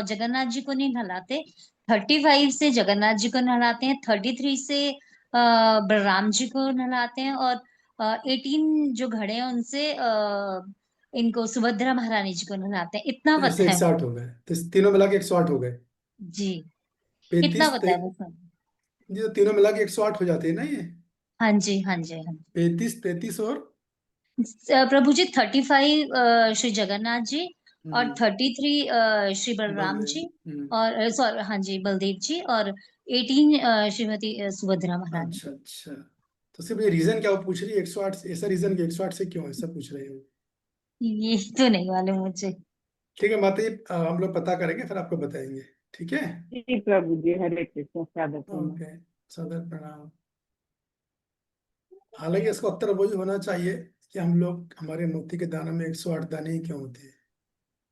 जगन्नाथ जी को नहीं नहलाते। 35 से जगन्नाथ जी को नहलाते हैं, 33 से बलराम जी को नहलाते हैं, और 18 जो घड़े हैं उनसे इनको सुभद्रा महारानी जी को नहलाते हैं। इतना तो पता इससे है मुझे। 108 हो गए, तो इस तीनों मिला के 108 हो गए। जी, इतना 35 पता है बस मुझे। ये तो तीनों मिला के 108 हो जाते हैं ना ये। हाँ जी, हाँ जी, हाँ 35 और जी। प्रभु जी, 35 श्री जगन्नाथ जी, और हम्म, 33 श्री बलराम बलदेव। जी, और सॉरी, हाँ जी, बलदेव जी, और 18 श्रीमती सुभद्रा महारानी। अच्छा अच्छा। तो सिर्फ ये रीजन क्या वो पूछ रही है 108 से? ऐसा रीजन कि 108 से क्यों ऐसा पूछ रही हो? ये तो नहीं मालूम मुझे। ठीक है माता जी, हम लोग पता करेंगे फिर आपको बताएंगे। ठीक है। जी प्रभु जी, हरे कृष्ण, सादर प्रणाम। ओके। सदर प्रणाम। हालांकि इसका उत्तर वही होना चाहिए कि हम लोग, हमारे मोती के दानों में 108 दाने ही क्यों होते हैं,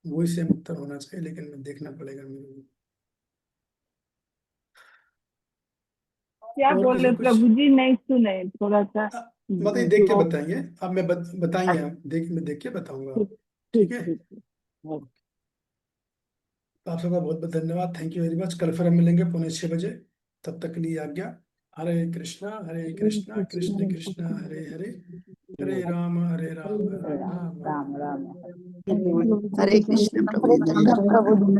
वही सेम उत्तर होना चाहिए, लेकिन देखना पड़ेगा मेरे को। क्या और किसी बोले को कुछ प्रभु जी, नहीं सुने थोड़ा सा। मतलब ये देख के जो बताएंगे। अब मैं बताएंगे, हम मैं देख के बताऊंगा आपको। ठीक है। ठीक है। तो आप सबका बहुत बहुत धन्यवाद, थैंक यू वेरी मच। कल फिर हम मिलेंगे 5:45 बजे। तब तक के लिए आज्ञा। हरे कृष्णा कृष्ण कृष्ण हरे हरे, हरे राम राम राम राम। हरे कृष्ण प्रभु जी। प्रभु जी